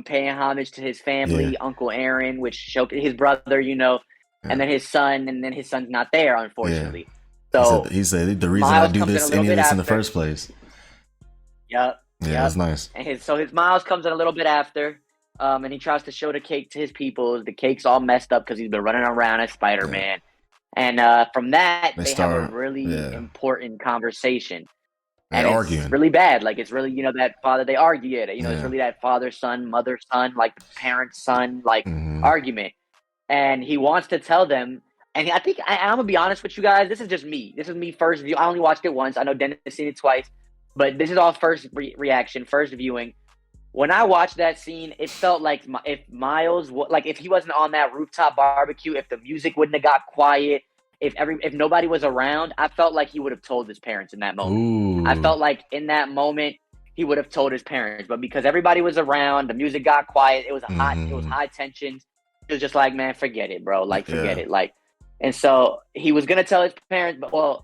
paying homage to his family, Yeah. Uncle Aaron, which showed his brother, and then his son, and then his son's not there, unfortunately. So He said the reason Miles I do comes in this a little any of bit this in the after. first place. Yep. Yeah, Yep. that's nice. And his Miles comes in a little bit after, and he tries to show the cake to his people. The cake's all messed up because he's been running around as Spider-Man. And from that, they have a really important conversation. And it's arguing. really bad. Like, it's really, that father, they argue it. It's Yeah. really that father-son, mother-son, like parent-son, like argument. And he wants to tell them, and I think, I'm going to be honest with you guys, this is just me. This is me first view. I only watched it once. I know Dennis has seen it twice. But this is all first reaction, first viewing. When I watched that scene, it felt like if Miles, like if he wasn't on that rooftop barbecue, if the music wouldn't have got quiet, if nobody was around, I felt like he would have told his parents in that moment. Ooh. I felt like in that moment he would have told his parents, but because everybody was around, the music got quiet. It was high tension. It was just like, man, forget it, bro. Like, forget it. Like, and so he was gonna tell his parents, but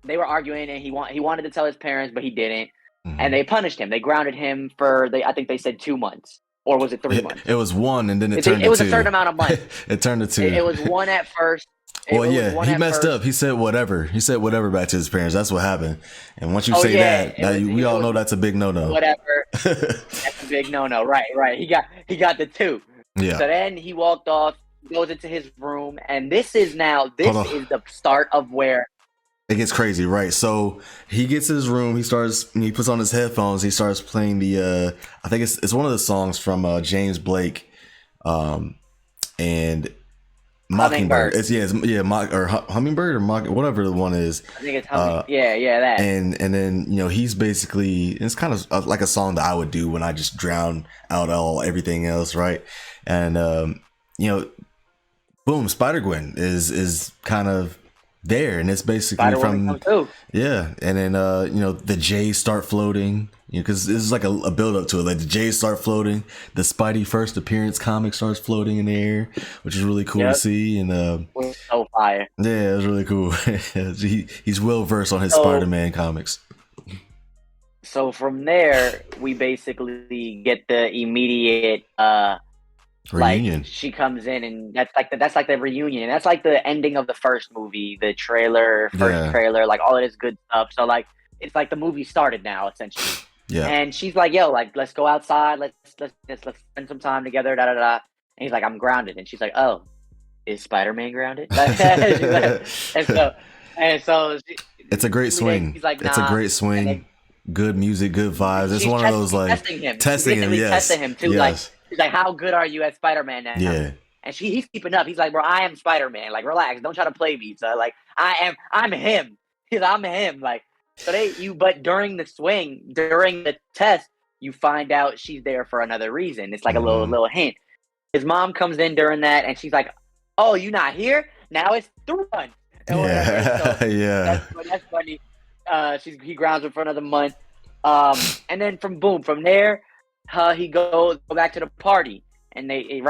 they were arguing, and he wanted to tell his parents, but he didn't. And they punished him. They grounded him for I think they said 2 months, or was it 3 months? It was 1, and then it turned to 2. It was a certain amount of months. It turned to 2. It was 1 at first. Well, yeah, he messed up. He said whatever. He said whatever back to his parents. That's what happened. And once you say that, we all know that's a big no-no. Whatever. That's a big no-no. Right. He got the 2. Yeah. So then he walked off, goes into his room, and this is the start of where it gets crazy, right? So he gets his room. He puts on his headphones. He starts playing the I think it's one of the songs from James Blake, and Mockingbird. Hummingbird or whatever the one is. I think it's Hummingbird. That. And then he's basically, it's kind of like a song that I would do when I just drown out everything else, right? And boom, Spider-Gwen is kind of there, and it's basically from and then the J's start floating, because this is like a build up to it. Like the J's start floating, the Spidey first appearance comic starts floating in the air, which is really cool to see. And so fire. Yeah, it was really cool. He's well versed on his Spider-Man comics. So from there, we basically get the immediate reunion. Like, she comes in, and that's like the reunion, and that's like the ending of the first movie, the trailer, trailer, like all of this good stuff. So like, it's like the movie started now, essentially. Yeah. And she's like, "Yo, like, let's go outside, let's spend some time together." Da da da. And he's like, "I'm grounded," and she's like, "Oh, is Spider-Man grounded?" And so It's a great swing. He's like, nah. It's a great swing. Good music, good vibes. It's one of those like testing him. Testing him, yes. Testing him too. Yes. Like, he's like, how good are you at Spider-Man now? Yeah. And he's keeping up. He's like, bro, I am Spider-Man. Like, relax. Don't try to play me. So like, I'm him. He's like, I'm him. Like, so but during the swing, during the test, you find out she's there for another reason. It's like a little hint. His mom comes in during that, and she's like, "Oh, you not here? Now it's 3-1." Yeah, so yeah. That's funny. He grounds her for another month, and then from there, he go back to the party, and they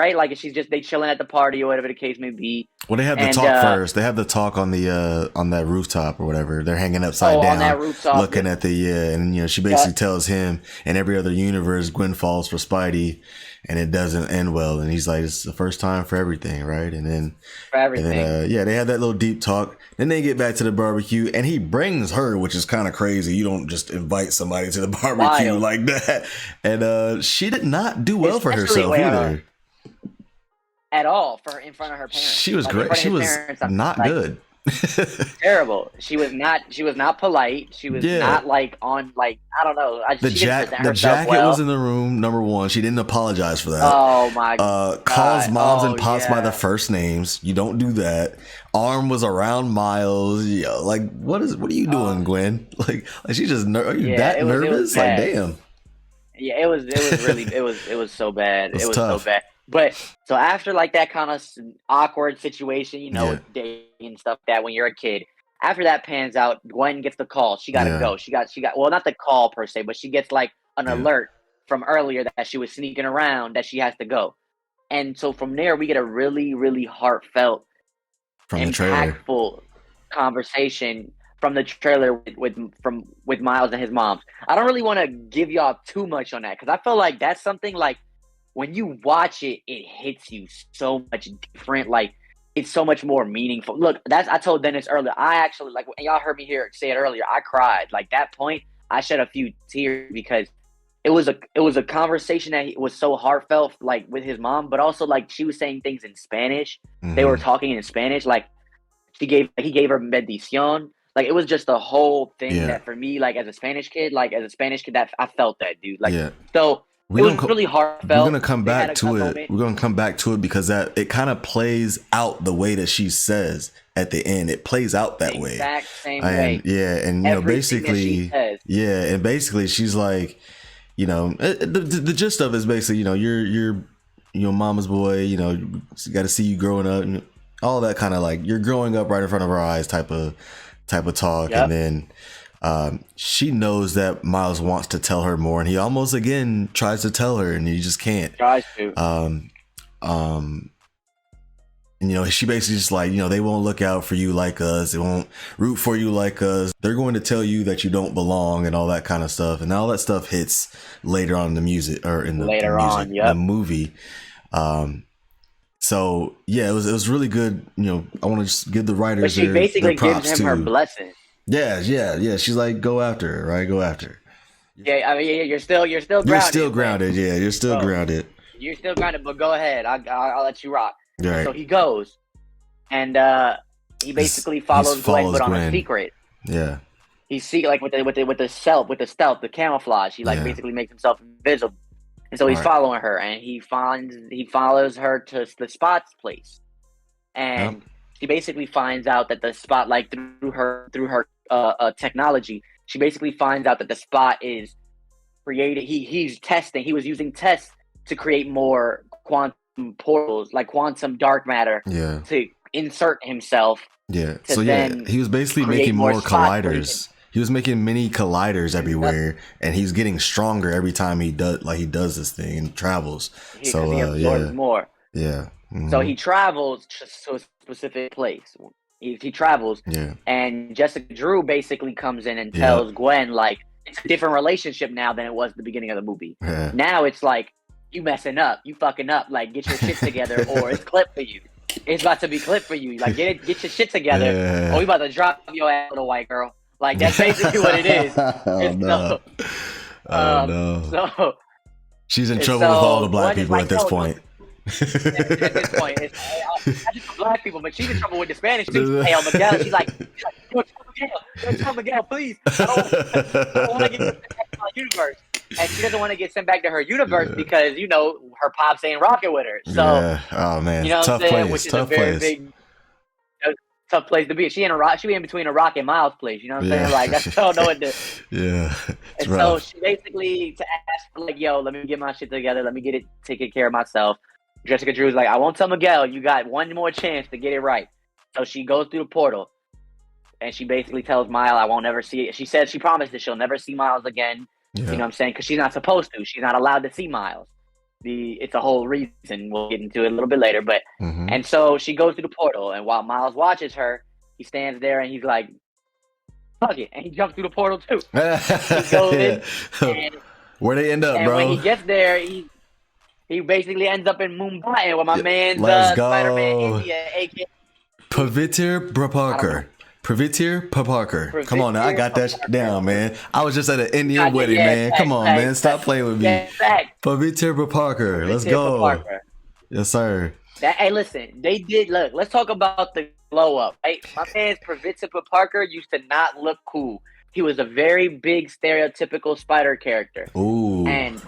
chilling at the party or whatever the case may be. Well, they have the talk first. They have the talk on the on that rooftop or whatever. They're hanging upside down, on that rooftop, looking at and she basically tells him, in every other universe, Gwen falls for Spidey, and it doesn't end well. And he's like, it's the first time for everything, right? And then for everything, they have that little deep talk. Then they get back to the barbecue, and he brings her, which is kind of crazy. You don't just invite somebody to the barbecue like that. And she did not do well for herself either. At all in front of her parents. She was great. She was not good. Terrible. She was not polite. She was not like on like I don't know. The jacket was in the room. Number one, she didn't apologize for that. Oh my god. Calls moms and pops by their first names. You don't do that. Arm was around Miles. Like what are you doing, Gwen? Like she just are you that nervous? Like damn. Yeah, it was really it was so bad. It was tough. So bad. But so after like that kind of awkward situation, dating and stuff that when you're a kid, after that pans out, Gwen gets the call. She got to go. She got well, not the call per se, but she gets like an alert from earlier that she was sneaking around that she has to go. And so from there, we get a really, really heartfelt, impactful conversation from the trailer with Miles and his mom. I don't really want to give y'all too much on that because I feel like that's something like when you watch it, it hits you so much different. Like it's so much more meaningful. Look, I told Dennis earlier. I actually and y'all heard me say it earlier. I cried. Like that point, I shed a few tears because it was a conversation that was so heartfelt, like with his mom, but also like she was saying things in Spanish. Mm-hmm. They were talking in Spanish. Like he gave her bendición. Like it was just the whole thing that for me, like as a Spanish kid, that I felt that dude. Like so. It was really heartfelt. We're gonna come back to it. We're gonna come back to it because it kind of plays out the way that she says at the end. It plays out that way. Exact same way. Yeah, and basically, and basically, she's like, the gist of it is basically, you're mama's boy. Got to see you growing up, and all that kind of like you're growing up right in front of her eyes type of talk, and then. She knows that Miles wants to tell her more, and he almost again tries to tell her, and he just can't. Tries to. And she basically just like, they won't look out for you like us. They won't root for you like us. They're going to tell you that you don't belong and all that kind of stuff. And all that stuff hits later on in the music or in the movie. So yeah, it was really good. I want to just give the writers. But she basically gives him her blessing. Yeah. She's like, go after her, right? Go after her. Yeah, I mean, you're still grounded. You're still grounded. Yeah, you're still grounded. You're still grounded, but go ahead. I'll let you rock. Right. So he goes, and he basically follows Gwen, but on a secret. Yeah. He with the stealth, the camouflage. He basically makes himself invisible, and so he's following her, and he follows her to the Spot's place, and she basically finds out that the Spot, like through her technology, she basically finds out that the Spot is created. He was using tests to create more quantum portals, like quantum dark matter, to insert himself. Yeah. So he was basically making more colliders. He was making mini colliders everywhere, and he's getting stronger every time he does this thing and travels. So he absorbs more. Yeah. Mm-hmm. So he travels to a specific place. He travels, and Jessica Drew basically comes in and tells Gwen, like, it's a different relationship now than it was at the beginning of the movie. Yeah. Now it's like, you messing up, you fucking up, like, get your shit together, or it's clip for you. It's about to be clip for you. Like, get your shit together, or we about to drop your ass, little white girl. Like, that's basically what it is. No. So she's in trouble with all the black people at this point. At this point, it's not just for black people, but she's in trouble with the Spanish too. Hey, Miguel, she's like, tell Miguel, please. I don't want to get sent back to my universe. And she doesn't want to get sent back to her universe because, you know, her pops ain't rocking with her. So, yeah. Oh man, you know what I'm tough saying? place. Which is Tough a very place. big, tough place to be. She in between a rock and Miles place. You know what I'm saying? Like, that's all I know what to. Yeah. And so she basically, to ask, like, yo, let me get my shit together. Let me get it taken care of myself. Jessica Drew's like, I won't tell Miguel. You got one more chance to get it right. So she goes through the portal. And she basically tells Miles, I won't ever see it. She says she promised that she'll never see Miles again. Yeah. You know what I'm saying? Because she's not supposed to. She's not allowed to see Miles. It's a whole reason. We'll get into it a little bit later. But and so she goes through the portal. And while Miles watches her, he stands there and he's like, fuck it. And he jumps through the portal too. He goes in. And, where they end up, bro? And when he gets there, he basically ends up in Mumbai with my man's Spider-Man India, a.k.a. Pavitr Prabhakar. Pavitr Prabhakar. Come on now, I got that down, man. I was just at an Indian wedding, man. Come on, man. Stop playing with me. Pavitr Prabhakar. Let's go. Yes, sir. Hey, listen, they did. Look, let's talk about the glow up. Right? My man's Pavitr Prabhakar used to not look cool. He was a very big stereotypical spider character. Ooh. And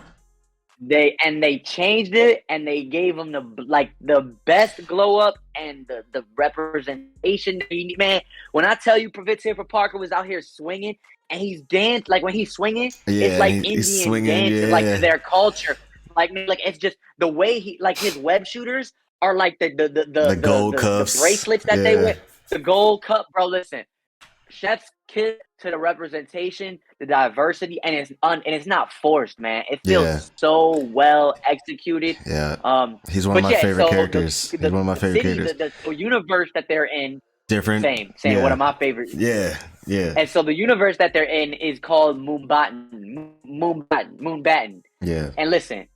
they changed it and they gave him the best glow up and the representation. Man, when I tell you Pavitr Prabhakar was out here swinging and he's danced, like when he's swinging, it's like Indian dance, like to their culture. Like it's just the way he, like his web shooters are like the gold cuffs, the bracelets that they wear, the gold cup, bro. Listen, chef's kiss to the representation, the diversity, and it's not forced, man. It feels so well executed. Yeah, he's one of my favorite characters. He's one of my favorite characters. The universe that they're in, different. Same. Yeah. One of my favorites. Yeah. And so the universe that they're in is called Moonbatten. Yeah. And listen,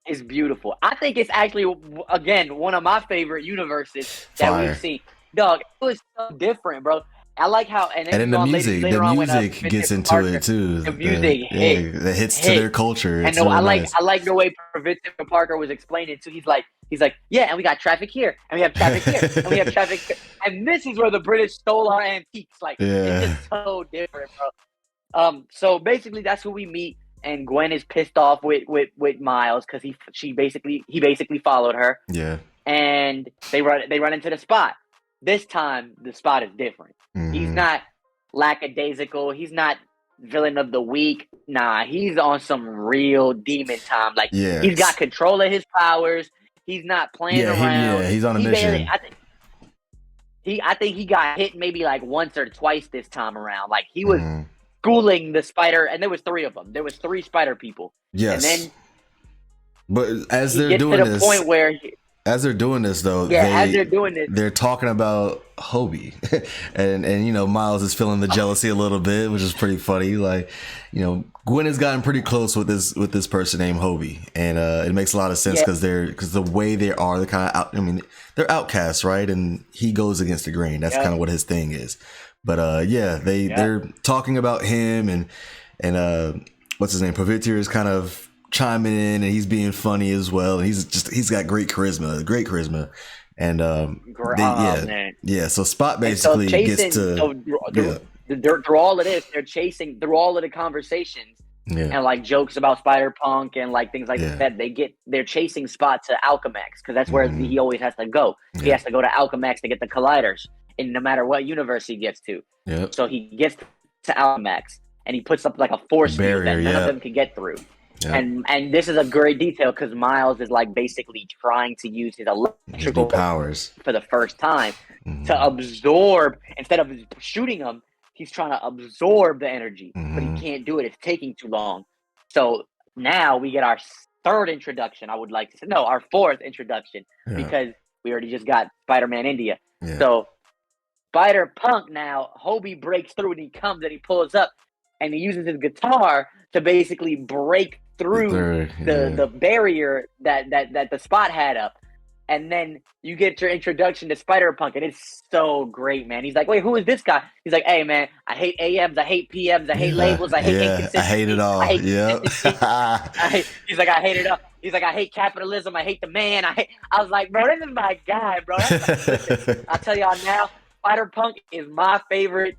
it's beautiful. I think it's actually, again, one of my favorite universes that we've seen. Dog, it was so different, bro. I like how, and then the music gets into it too. The music that hits to their culture. And I like the way Pavitr Prabhakar was explaining too. He's like, yeah, and we got traffic here, and we have traffic here, and we have traffic here, and this is where the British stole our antiques. Like, it's just so different, bro. So basically, that's who we meet, and Gwen is pissed off with Miles because he basically followed her. Yeah, and they run into the spot. This time, the spot is different. He's not lackadaisical. He's not villain of the week. Nah, he's on some real demon time. Like, he's got control of his powers. He's not playing around. He's on a mission. I think he got hit maybe like once or twice this time around. Like, he was schooling the spider, and there was 3 of them. There was 3 spider people. Yes. And then, but as they're doing this, point where as they're doing this, though, they're talking about Hobie, and you know, Miles is feeling the jealousy a little bit, which is pretty funny. Like, you know, Gwen has gotten pretty close with this person named Hobie, and it makes a lot of sense because the way they are, they're kind of they're outcasts, right? And he goes against the grain. That's kind of what his thing is. But they're talking about him, and what's his name? Pavitr is kind of chiming in, and he's being funny as well, and he's got great charisma, and so Spot basically gets to through all of this, they're chasing through all of the conversations and like jokes about Spider-Punk and like things like that. They're chasing Spot to Alchemax because that's where he always has to go. He has to go to Alchemax to get the colliders, and no matter what universe he gets to. So he gets to Alchemax and he puts up like a force field that none of them can get through. And this is a great detail because Miles is like basically trying to use his electrical powers for the first time to absorb, instead of shooting him, he's trying to absorb the energy, but he can't do it. It's taking too long. So now we get our 3rd introduction. I would like to say, no, our 4th introduction because we already just got Spider-Man India. So Spider-Punk now, Hobie breaks through and he comes and he pulls up and he uses his guitar to basically break through the barrier that the Spot had up. And then you get your introduction to Spider-Punk, and it's so great, man. He's like, wait, who is this guy? He's like, hey, man, I hate AMs, I hate PMs, I hate labels, I hate inconsistency. I hate it all. He's like, I hate it all. He's like, I hate capitalism, I hate the man. I was like, bro, this is my guy, bro. Listen, I'll tell y'all now, Spider-Punk is my favorite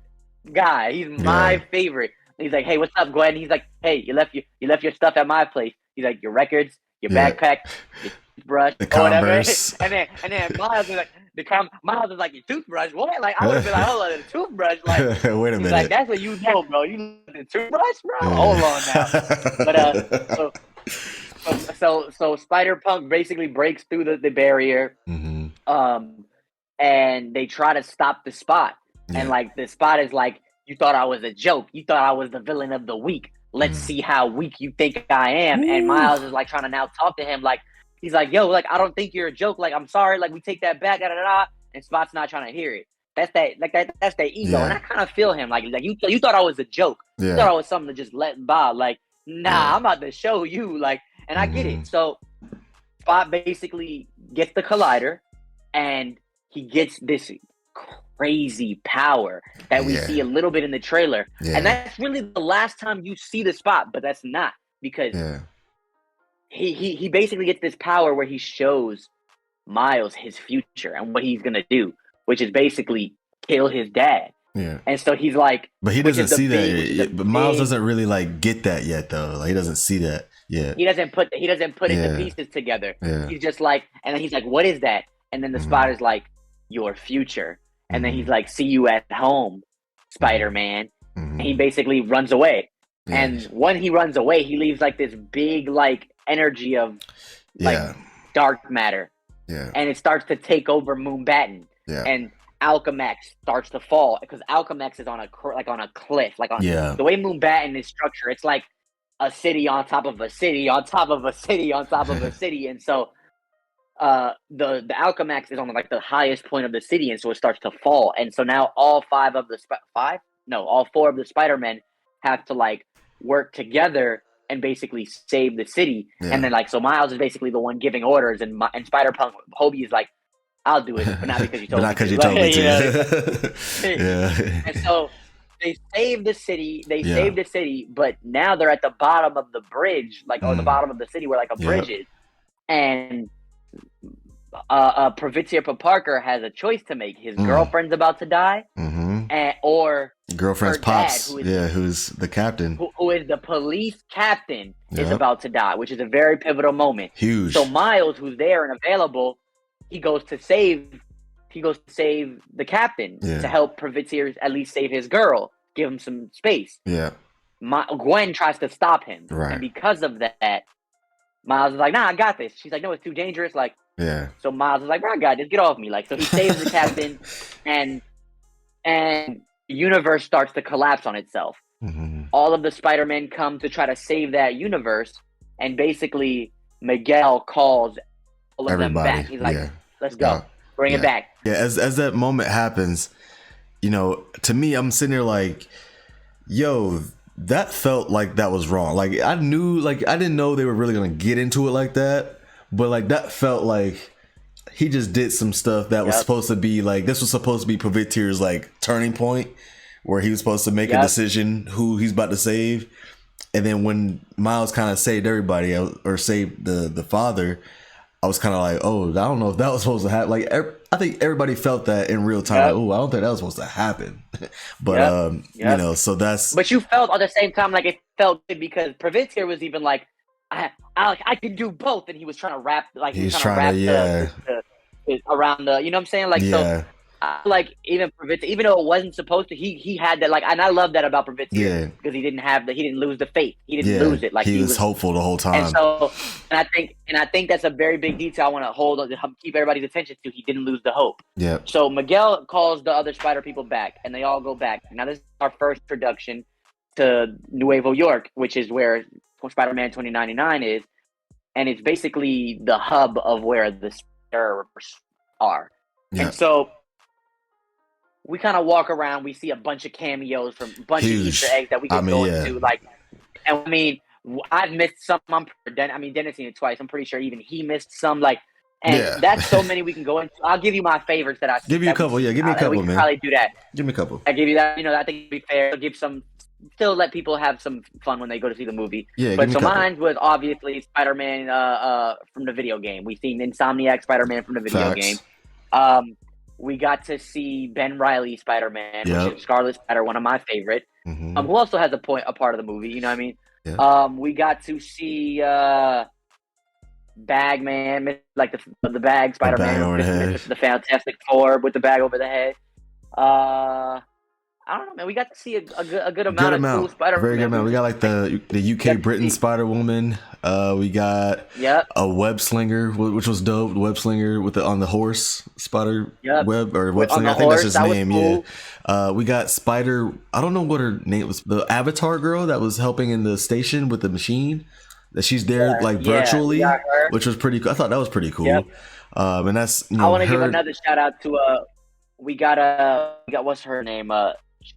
guy. He's my favorite. He's like, hey, what's up, Gwen? He's like, hey, you left your stuff at my place. He's like, your records, your backpack, your toothbrush, The or whatever. Converse. And then Miles is like, Miles is like, your toothbrush? What? Like, I would have been like, hold on, the toothbrush. Like, Wait a minute. Like, that's what you know, bro. You know the toothbrush, bro. Hold on now. But so Spider-Punk basically breaks through the barrier, and they try to stop the Spot, and like the Spot is like, you thought I was a joke. You thought I was the villain of the week. Let's see how weak you think I am. And Miles is like trying to now talk to him, like he's like, yo, like I don't think you're a joke. Like I'm sorry, like we take that back, da da da. And Spot's not trying to hear it. That's that ego, and I kind of feel him. Like you thought I was a joke. You thought I was something to just let by. Like, nah, I'm about to show you. Like, and I get it. So Spot basically gets the collider, and he gets this crazy power that we see a little bit in the trailer, and that's really the last time you see the Spot. But that's not, because he basically gets this power where he shows Miles his future and what he's gonna do, which is basically kill his dad. And so he's like, but he doesn't see that yet. But Miles doesn't really like get that yet, though. Like he doesn't see that yet. He doesn't put the pieces together. He's just like, and then he's like, what is that? And then the Spot is like, your future. And then he's like, see you at home, Spider-Man. And he basically runs away. And when he runs away, he leaves like this big like energy of like dark matter. And it starts to take over Moonbatten. And Alchemax starts to fall, because Alchemax is on a cliff, like on the way Moonbatten is structured. It's like a city on top of a city on top of a city on top of a city, and so the Alchemax is on like the highest point of the city, and so it starts to fall. And so now all all four of the Spider-Men have to like work together and basically save the city. And then like, so Miles is basically the one giving orders, and Spider-Punk, Hobie is like, I'll do it, but not because you told me. Not because you told me to. And so they save the city. Save the city, but now they're at the bottom of the bridge, like or the bottom of the city where like a bridge is, and Pravitsya Parker has a choice to make. His girlfriend's about to die, or girlfriend's her pops, dad, who's the captain, who is the police captain, is about to die, which is a very pivotal moment. Huge. So Miles, who's there and available, he goes to save the captain to help Pravitsya at least save his girl, give him some space. Gwen tries to stop him, and because of that, Miles is like, nah, I got this. She's like, no, it's too dangerous. Like, so Miles is like, bro, I got this. Get off me. Like, so he saves the captain, and the universe starts to collapse on itself. All of the Spider-Men come to try to save that universe, and basically Miguel calls all of them back. He's like, let's go. Bring it back. As that moment happens, you know, to me, I'm sitting there like, yo, that felt like that was wrong. Like I didn't know they were really gonna get into it like that, but like that felt like he just did some stuff that was supposed to be like, this was supposed to be Pravityar's like turning point, where he was supposed to make a decision who he's about to save. And then when Miles kind of saved everybody, or saved the father, I was kind of like, oh, I don't know if that was supposed to happen. Like, I think everybody felt that in real time. Like, oh, I don't think that was supposed to happen. But, you know, so that's... But you felt at the same time like it felt good, because Pravityar was even like, I can do both. And he was trying to wrap, like, he was trying to wrap around the, you know what I'm saying? Like, so... like even Pravitsya, even though it wasn't supposed to, he had that, like, and I love that about Pravitsya, because he didn't lose the faith. He didn't lose it. Like he was hopeful the whole time. And so, and I think that's a very big detail I want to keep everybody's attention to. He didn't lose the hope. So Miguel calls the other Spider people back, and they all go back. Now this is our first introduction to Nuevo York, which is where Spider-Man 2099 is, and it's basically the hub of where the Spider are. And so we kind of walk around. We see a bunch of cameos from a bunch of Easter eggs that we can go into. Like, and I mean, I've missed some. Dennis seen it twice. I'm pretty sure even he missed some. Like, and that's so many we can go into. I'll give you my favorites that I give you a couple. Give me a couple, we man. Can probably do that. Give me a couple. I give you that. You know, I think it'd be fair. Give some. Still let people have some fun when they go to see the movie. But so mine was obviously Spider-Man from the video game. We've seen Insomniac Spider-Man from the video game. we got to see Ben Reilly Spider-Man, which Yep. is Scarlet Spider, one of my favorite. Mm-hmm. Who also has a part of the movie, you know what I mean? Yeah. We got to see Bagman, like the bag The bag Spider-Man over the head. with the Fantastic Four with the bag over the head. I don't know, man. We got to see a good amount of cool Spider-Man. Very good amount. We got like the UK Britain Spider Woman. We got a web slinger, which was dope. The web slinger with on the horse spider web or web slinger. I think that's his name. Cool. Yeah. We got Spider. I don't know what her name was. The Avatar girl that was helping in the station with the machine. That she's there like virtually, which was pretty cool. I thought that was pretty cool. Yep. And that's I want to give another shout out to we got what's her name?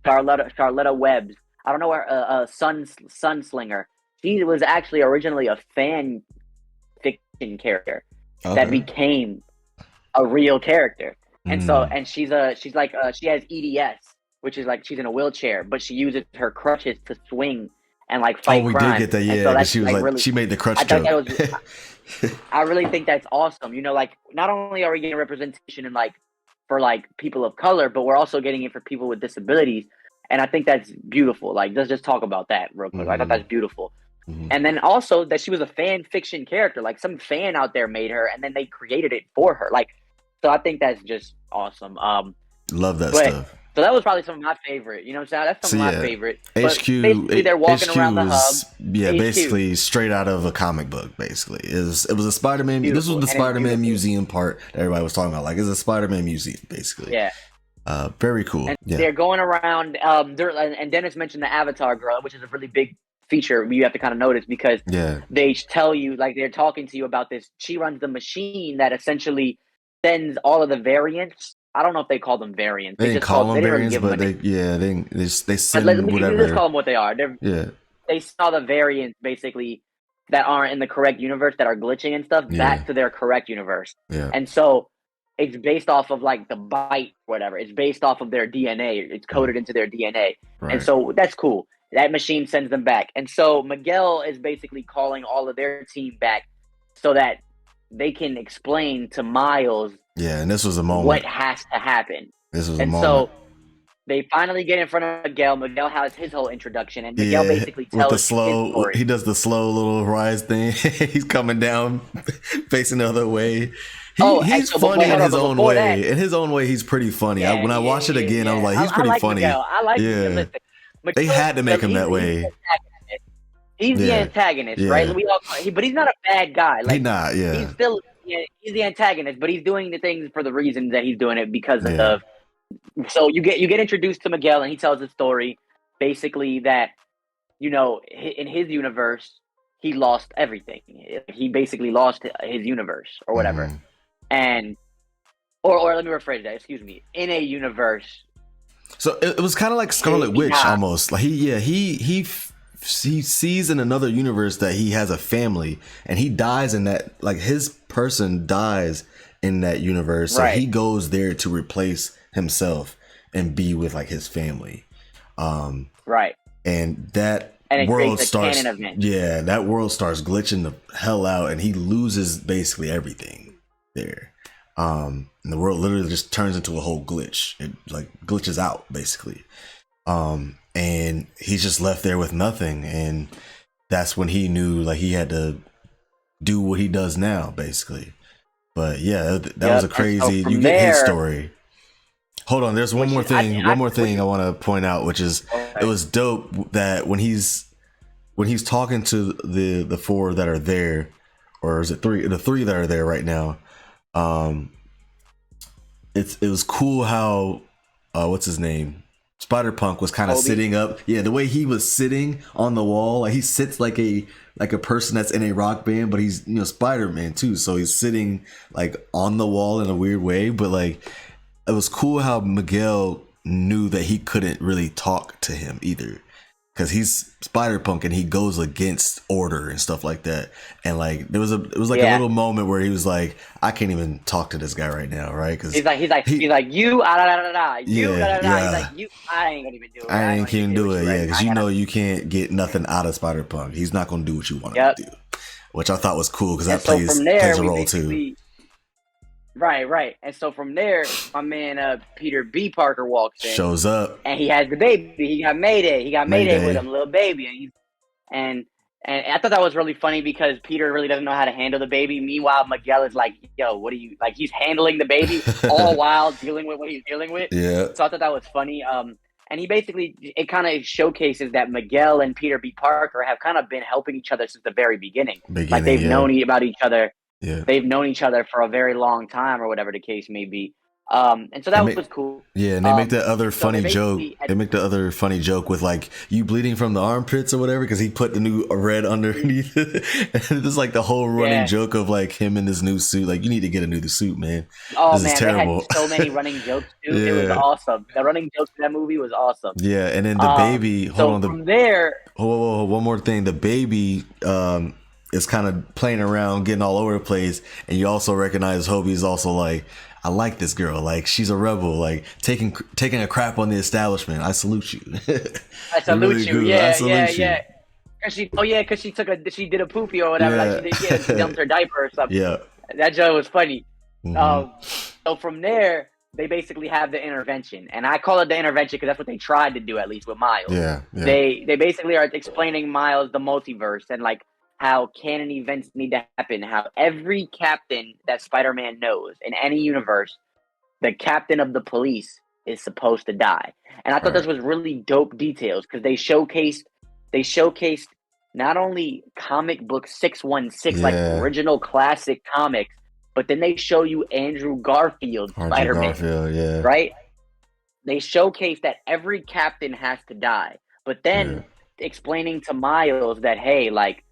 Charlotta Webbs. I don't know where Sunslinger. She was actually originally a fan fiction character that became a real character, and she has EDS, which is like she's in a wheelchair, but she uses her crutches to swing and like fight crime. Did get that, yeah. So she was like really, she made the crutch joke. I really think that's awesome. You know, like not only are we getting representation in like for like people of color, but we're also getting it for people with disabilities. And I think that's beautiful. Like, let's just talk about that real quick. I thought that's beautiful. And then also that she was a fan fiction character. Like some fan out there made her and then they created it for her. Like, so I think that's just awesome. Love that stuff. So that was probably some of my favorite. You know what I'm saying? That's some of my favorite. HQ, basically they're walking around the hub. Yeah, HQ. Basically straight out of a comic book, basically. It was a Spider-Man. This was the Spider-Man museum part that everybody was talking about. Like, it's a Spider-Man museum, basically. Yeah. Very cool. And they're going around, and Dennis mentioned the Avatar girl, which is a really big feature you have to kind of notice because they tell you, like they're talking to you about this. She runs the machine that essentially sends all of the variants. I don't know if they call them variants. They didn't call them variants, but they send whatever. Let's call them what they are. They saw the variants basically that aren't in the correct universe that are glitching and stuff back to their correct universe. Yeah. And so it's based off of like the bite, whatever. It's based off of their DNA. It's coded into their DNA. Right. And so that's cool. That machine sends them back. And so Miguel is basically calling all of their team back so that they can explain to Miles. Yeah, and this was a moment. What has to happen. This was a moment. So they finally get in front of Miguel. Miguel has his whole introduction, and Miguel basically tells his story. He does the slow little rise thing. He's coming down, facing the other way. He's funny in his own way. In his own way, he's pretty funny. When I watched it again, I was like, he's pretty funny. Miguel. I like him. They had to make him that way. He's the antagonist, right? But he's not a bad guy. Like, he's not, He's still he's the antagonist, but he's doing the things for the reason that he's doing it because of. So you get introduced to Miguel, and he tells the story basically that in his universe he lost everything. He basically lost his universe or whatever, and or let me rephrase that. Excuse me. In a universe. So it was kind of like Scarlet Witch almost. Like he sees in another universe that he has a family and he dies in that, like his person dies in that universe. So he goes there to replace himself and be with like his family. And that world starts, that world starts glitching the hell out and he loses basically everything there. And the world literally just turns into a whole glitch. It like glitches out basically. And he's just left there with nothing. And that's when he knew like he had to do what he does now, basically. But yeah, that was a crazy, you get his story. Hold on, there's one more thing I want to point out, which is it was dope that when he's talking to the four that are there, or is it the three that are there right now, it was cool how what's his name? Spider-Punk was kind of sitting up. Yeah, the way he was sitting on the wall, like he sits like a person that's in a rock band, but he's Spider-Man too, so he's sitting like on the wall in a weird way. But like it was cool how Miguel knew that he couldn't really talk to him either, because he's Spider-Punk and he goes against order and stuff like that. And like it was a little moment where he was like, I can't even talk to this guy right now, right? Because he's like you He's like you I ain't gonna even do it. I ain't even do it, because you can't get nothing out of Spider-Punk. He's not gonna do what you want him to do, which I thought was cool because that plays a role too. Right. And so from there, my man Peter B. Parker walks in, Shows up. and he has the baby. He got Mayday. He got Mayday with Mayday. him, little baby, and and I thought that was really funny because Peter really doesn't know how to handle the baby. Meanwhile, Miguel is like, "Yo, what are you like?" He's handling the baby all while dealing with what he's dealing with. Yeah. So I thought that was funny. And he basically it kind of showcases that Miguel and Peter B. Parker have kind of been helping each other since the very beginning. Like Beginning. they've Yeah. known about each other. Yeah. They've known each other for a very long time, or whatever the case may be. And so that was cool. Yeah, and they make that other so funny joke. They make the other funny joke with like you bleeding from the armpits or whatever because he put the new red underneath it. And it's like the whole running joke of like him in his new suit. Like you need to get a new suit, man. Oh this man, is terrible. they had so many running jokes too. Yeah. It was awesome. The running jokes in that movie was awesome. Yeah, and then the baby. From there, whoa, one more thing. The baby is kind of playing around, getting all over the place, and you also recognize Hobie's also like, I like this girl. Like she's a rebel. Like taking a crap on the establishment. I salute you. I salute you. Good. Yeah. Cause she did a poopy or whatever. Yeah. Like she dumped her diaper or something. Yeah. That joke was funny. Mm-hmm. So from there, they basically have the intervention, and I call it the intervention because that's what they tried to do, at least with Miles. Yeah. They basically are explaining Miles the multiverse and like how canon events need to happen, how every captain that Spider-Man knows in any universe, the captain of the police is supposed to die. And I thought this was really dope details because they showcased not only comic book 616, like original classic comics, but then they show you Andrew Garfield Spider-Man. Right? They showcase that every captain has to die. But then explaining to Miles that, hey, like,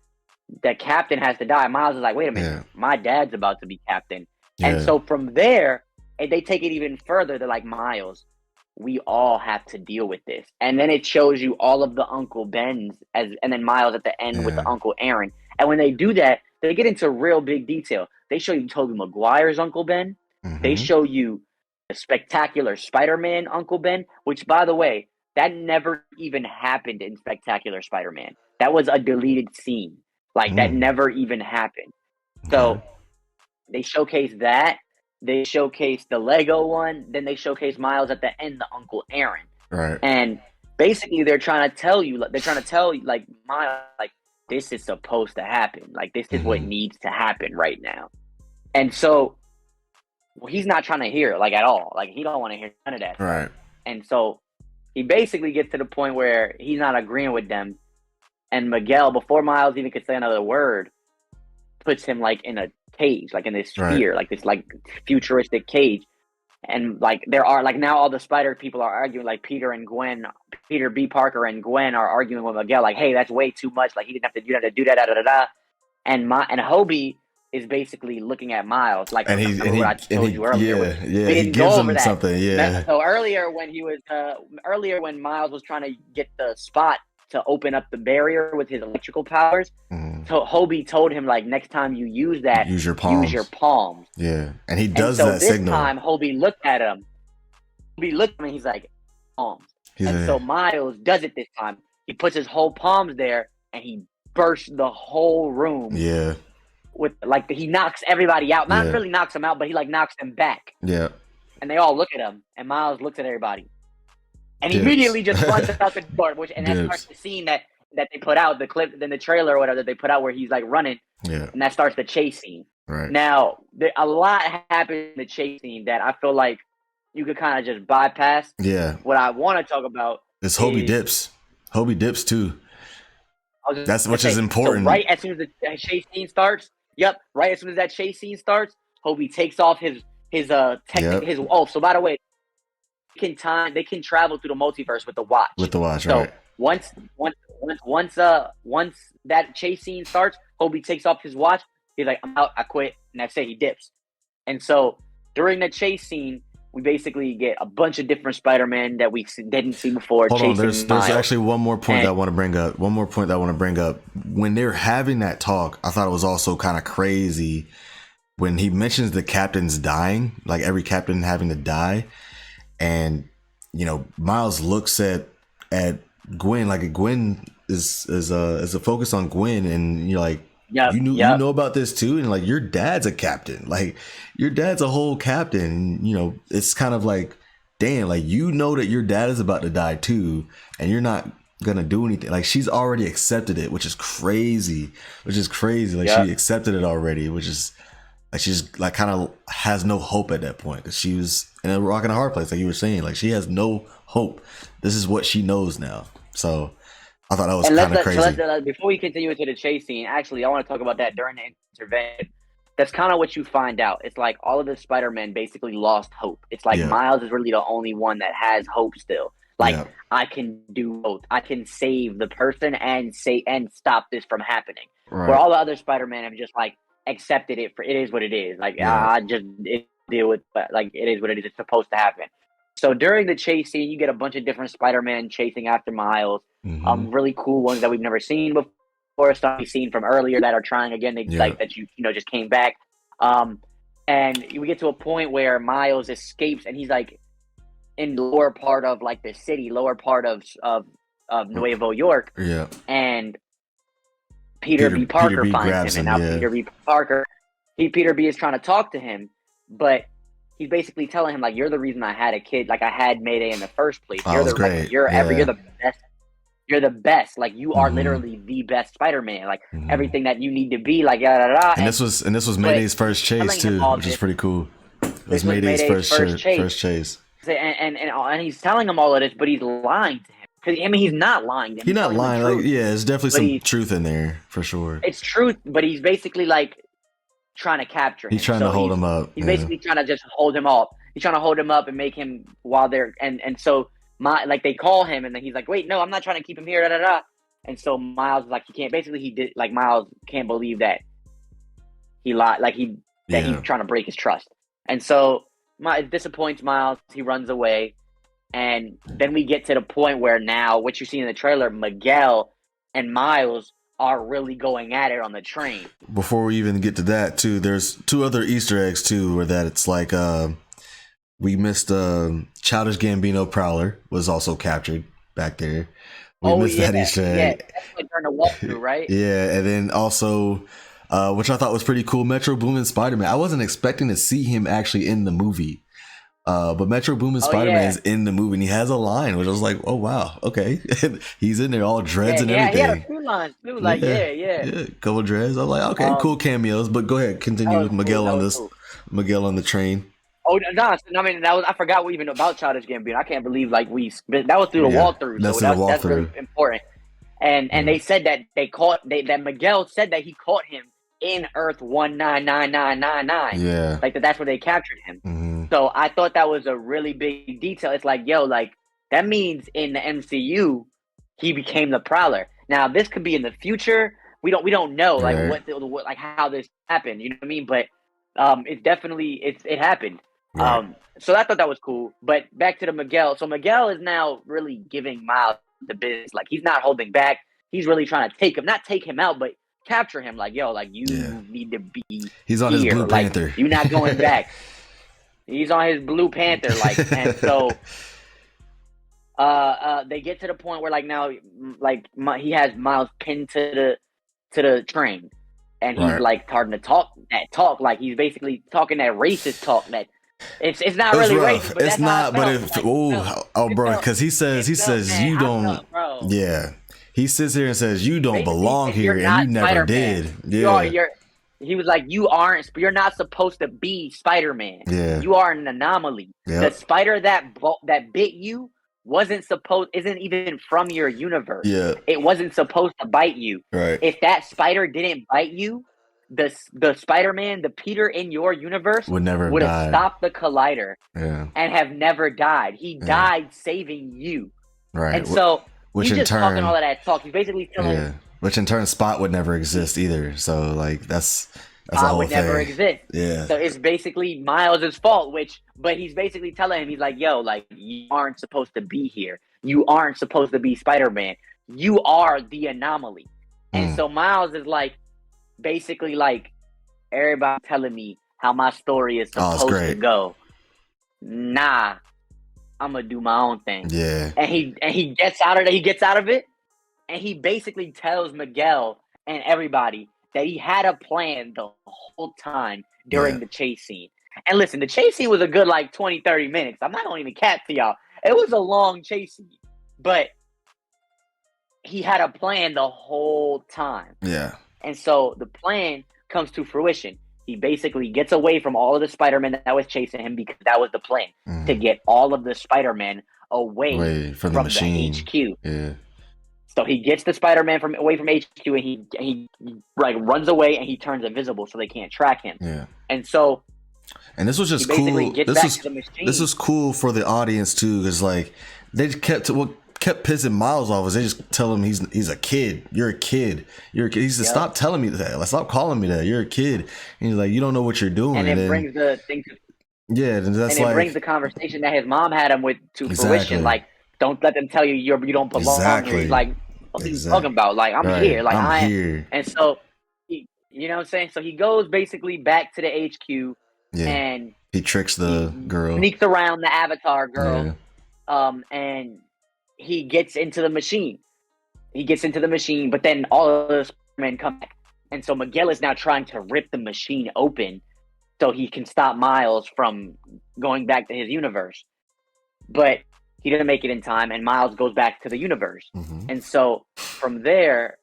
that captain has to die. Miles is like, wait a minute, my dad's about to be captain. And so from there, and they take it even further. They're like, Miles, we all have to deal with this. And then it shows you all of the Uncle Bens, and then Miles at the end with the Uncle Aaron. And when they do that, they get into real big detail. They show you Tobey Maguire's Uncle Ben. Mm-hmm. They show you the Spectacular Spider-Man Uncle Ben, which, by the way, that never even happened in Spectacular Spider-Man. That was a deleted scene. Like, that never even happened. So they showcase that. They showcase the Lego one. Then they showcase Miles at the end, the Uncle Aaron. Right. And basically, they're trying to tell you, like, Miles, like, this is supposed to happen. Like, this is what needs to happen right now. And so, he's not trying to hear it, like, at all. Like, he don't want to hear none of that. Right. And so, he basically gets to the point where he's not agreeing with them. And Miguel, before Miles even could say another word, puts him, like, in a cage, like in this sphere, like this, like, futuristic cage. And, like, there are, like, now all the Spider people are arguing, like, Peter B. Parker and Gwen are arguing with Miguel, like, hey, that's way too much. Like, you didn't have to do that, da-da-da-da. And Hobie is basically looking at Miles, like, I told you earlier. He gives him something, So earlier when Miles was trying to get the spot to open up the barrier with his electrical powers, so Hobie told him, like, next time you use that, use your palms. Yeah, and he does that this signal. This time, Hobie looked at him. And he's like, palms. So Miles does it this time. He puts his whole palms there, and he bursts the whole room. Yeah. With, like, he knocks everybody out. Not really knocks them out, but he, like, knocks them back. Yeah. And they all look at him, and Miles looks at everybody. And immediately just runs out the door, and that starts the scene that they put out, the clip, then the trailer or whatever that they put out where he's, like, running. Yeah. And that starts the chase scene. Right. Now, a lot happened in the chase scene that I feel like you could kind of just bypass. Yeah. What I want to talk about is Hobie dips. Hobie dips too. That's which is important. So right as soon as the chase scene starts, right as soon as that chase scene starts, Hobie takes off his so by the way, they can travel through the multiverse with the watch. With the watch, so right. Once that chase scene starts, Hobie takes off his watch. He's like, I'm out, I quit, and that's it. He dips. And so during the chase scene, we basically get a bunch of different Spider-Man that we didn't see before. Hold on, there's actually one more point that I want to bring up. When they're having that talk, I thought it was also kind of crazy when he mentions the captains dying, like every captain having to die, and Miles looks at Gwen, like Gwen is a focus on Gwen, and you're like, Yep. you Yep. know about this too, and like your dad's a captain, like your dad's a whole captain. You know, it's kind of like, damn, like you know that your dad is about to die too, and you're not gonna do anything. Like she's already accepted it, which is crazy. Like Yep. she accepted it already, which is like she's like kind of has no hope at that point because she was in a rock and a hard place, like you were saying. Like she has no hope. This is what she knows now. So I thought that was And kind of crazy. let's before we continue into the chase scene, actually, I want to talk about that during the intervention. That's kind of what you find out. It's like all of the Spider-Men basically lost hope. It's like Yeah, Miles is really the only one that has hope still. Like yeah, I can do both. I can save the person and stop this from happening. Where right. all the other Spider-Men have just like accepted it for it is what it is. Like Yeah. I just deal with, but like it is what it is. It's supposed to happen. So during the chase scene, you get a bunch of different Spider-Man chasing after Miles. Mm-hmm. Really cool ones that we've never seen before. Stuff we've seen from earlier that are trying again. They Yeah. like that you know just came back. And we get to a point where Miles escapes, and he's like in the lower part of like the city, lower part of Nuevo York, Yeah. and Peter B. Peter Parker B finds him, grabs and him. now Yeah. Peter B. is trying to talk to him, but he's basically telling him like, "You're the reason I had a kid. Like I had Mayday in the first place. Oh, it You're was the like great. you're ever you're Yeah. the best. You're the best. Like you are Mm-hmm. literally the best Spider-Man. Like Mm-hmm. everything that you need to be. Like yada yada." And this was But Mayday's first chase telling him too, all which is this, pretty cool. It was this was Mayday's Mayday's first chase, first chase. and he's telling him all of this, but he's lying to him. Because I mean, he's not lying to him. He's He's not telling him the lying. Like, truth. yeah, there's definitely But some truth in there for sure. it's truth, but he's basically like trying to capture him. He's trying So to hold him up. he's Yeah. basically trying to just hold him up. He's trying to hold him up and make him while they're and so like they call him and then he's like, wait, no, I'm not trying to keep him here. Da, da, da. And so Miles is like, he can't. Basically, he did like Miles can't believe that he lied, like that he's Yeah. trying to break his trust. And so it disappoints Miles. He runs away. And then we get to the point where now, what you see in the trailer, Miguel and Miles are really going at it on the train. Before we even get to that too, there's two other Easter eggs too, where that it's like we missed Childish Gambino Prowler was also captured back there. We missed that Easter egg. Yeah, that's like during the walkthrough, right? Yeah, and then also, which I thought was pretty cool, Metro Boomin Spider-Man. I wasn't expecting to see him actually in the movie. But Metro Boomin Spider-Man is in the movie and he has a line, which I was like, oh wow, okay. He's in there, all dreads and everything. Yeah, he had a few lines too. Like, yeah. Couple dreads. I was like, okay, cool cameos. But go ahead, continue with Miguel on this. Cool. Miguel on the train. Oh no! I mean, I forgot even about Childish Gambino. I can't believe like that was through the walkthrough. That's really important. And they said that that Miguel said that he caught him in Earth 199999. Yeah, like that's where they captured him. Mm-hmm. So I thought that was a really big detail. It's like, yo, like that means in the MCU he became the Prowler. Now this could be in the future. We don't know like what like how this happened. You know what I mean? But it's definitely it happened. Right. So I thought that was cool. But back to the Miguel. So Miguel is now really giving Miles the business. Like he's not holding back. He's really trying to not take him out, but capture him. Like, yo, like you need to be. He's on here. his Blue Panther. Like, you're not going back. He's on his Blue Panther. Like, and so they get to the point where like now like he has Miles pinned to the train. And he's like starting to talk like he's basically talking that racist talk that it's not really rough. racist, but it's that's not. how But if bro, because he says man, you don't. Yeah, he sits here and says you don't basically belong here, and you never Spider-Man. Did. Yeah, he was like, you're not supposed to be Spider-Man. Yeah, you are an anomaly. Yep. The spider that bit you isn't even from your universe. Yeah, it wasn't supposed to bite you. Right. If that spider didn't bite you, the Spider-Man, the Peter in your universe would have stopped the collider and have never died. He died saving you. Right. And so which he's in just turn, talking all of that talk. He's basically telling which in turn Spot would never exist either. So like that's a whole would thing. Never exist. Yeah. So it's basically Miles' fault, but he's basically telling him, he's like, yo, like you aren't supposed to be here. You aren't supposed to be Spider-Man. You are the anomaly. And so Miles is like, basically like, everybody telling me how my story is supposed to go. Nah, I'm gonna do my own thing. Yeah. And he gets out of it. He gets out of it, and he basically tells Miguel and everybody, that he had a plan the whole time during the chase scene. And listen, the chase scene was a good like 20, 30 minutes. I'm not going to even cap to y'all. It was a long chase scene. But he had a plan the whole time. Yeah. And so the plan comes to fruition. He basically gets away from all of the Spider-Man that was chasing him because that was the plan, to get all of the Spider-Man away from the HQ. Yeah. So he gets the Spider-Man away from HQ, and he like runs away, and he turns invisible so they can't track him. Yeah. And so, and this was just cool. This was cool for the audience too, because like they kept pissing Miles off is they just tell him he's a kid. You're a kid. He said, stop telling me that. Like, stop calling me that. You're a kid. And he's like, you don't know what you're doing. And it brings the thing to it brings the conversation that his mom had him with to fruition. Like, don't let them tell you you don't belong here. He's like, what are you talking about? Like, I'm here. Like, I'm here. And so, you know what I'm saying? So he goes basically back to the HQ, and he tricks the girl, sneaks around the Avatar girl, and he gets into the machine. But then all of the Spider-Men come back. And so Miguel is now trying to rip the machine open so he can stop Miles from going back to his universe. But he doesn't make it in time, and Miles goes back to the universe. And so from there,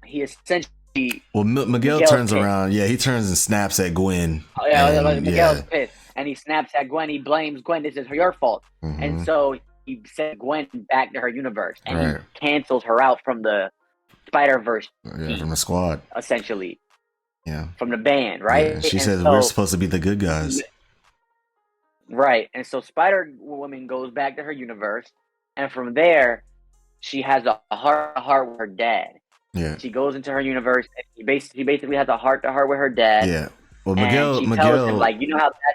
he essentially... Well, Miguel turns around. Yeah, he turns and snaps at Gwen. Oh, yeah, Miguel's pissed. And he snaps at Gwen. He blames Gwen. This is your fault. And so he sent Gwen back to her universe. And he cancels her out from the Spider-Verse team, from the squad. Essentially. Yeah. From the band, right? Yeah. She says we're supposed to be the good guys. Right. And so Spider-Woman goes back to her universe. And from there, she has a heart-to-heart with her dad. Yeah. She goes into her universe. And she basically has a heart-to-heart with her dad. Yeah. Well, Miguel tells him, like, you know how that...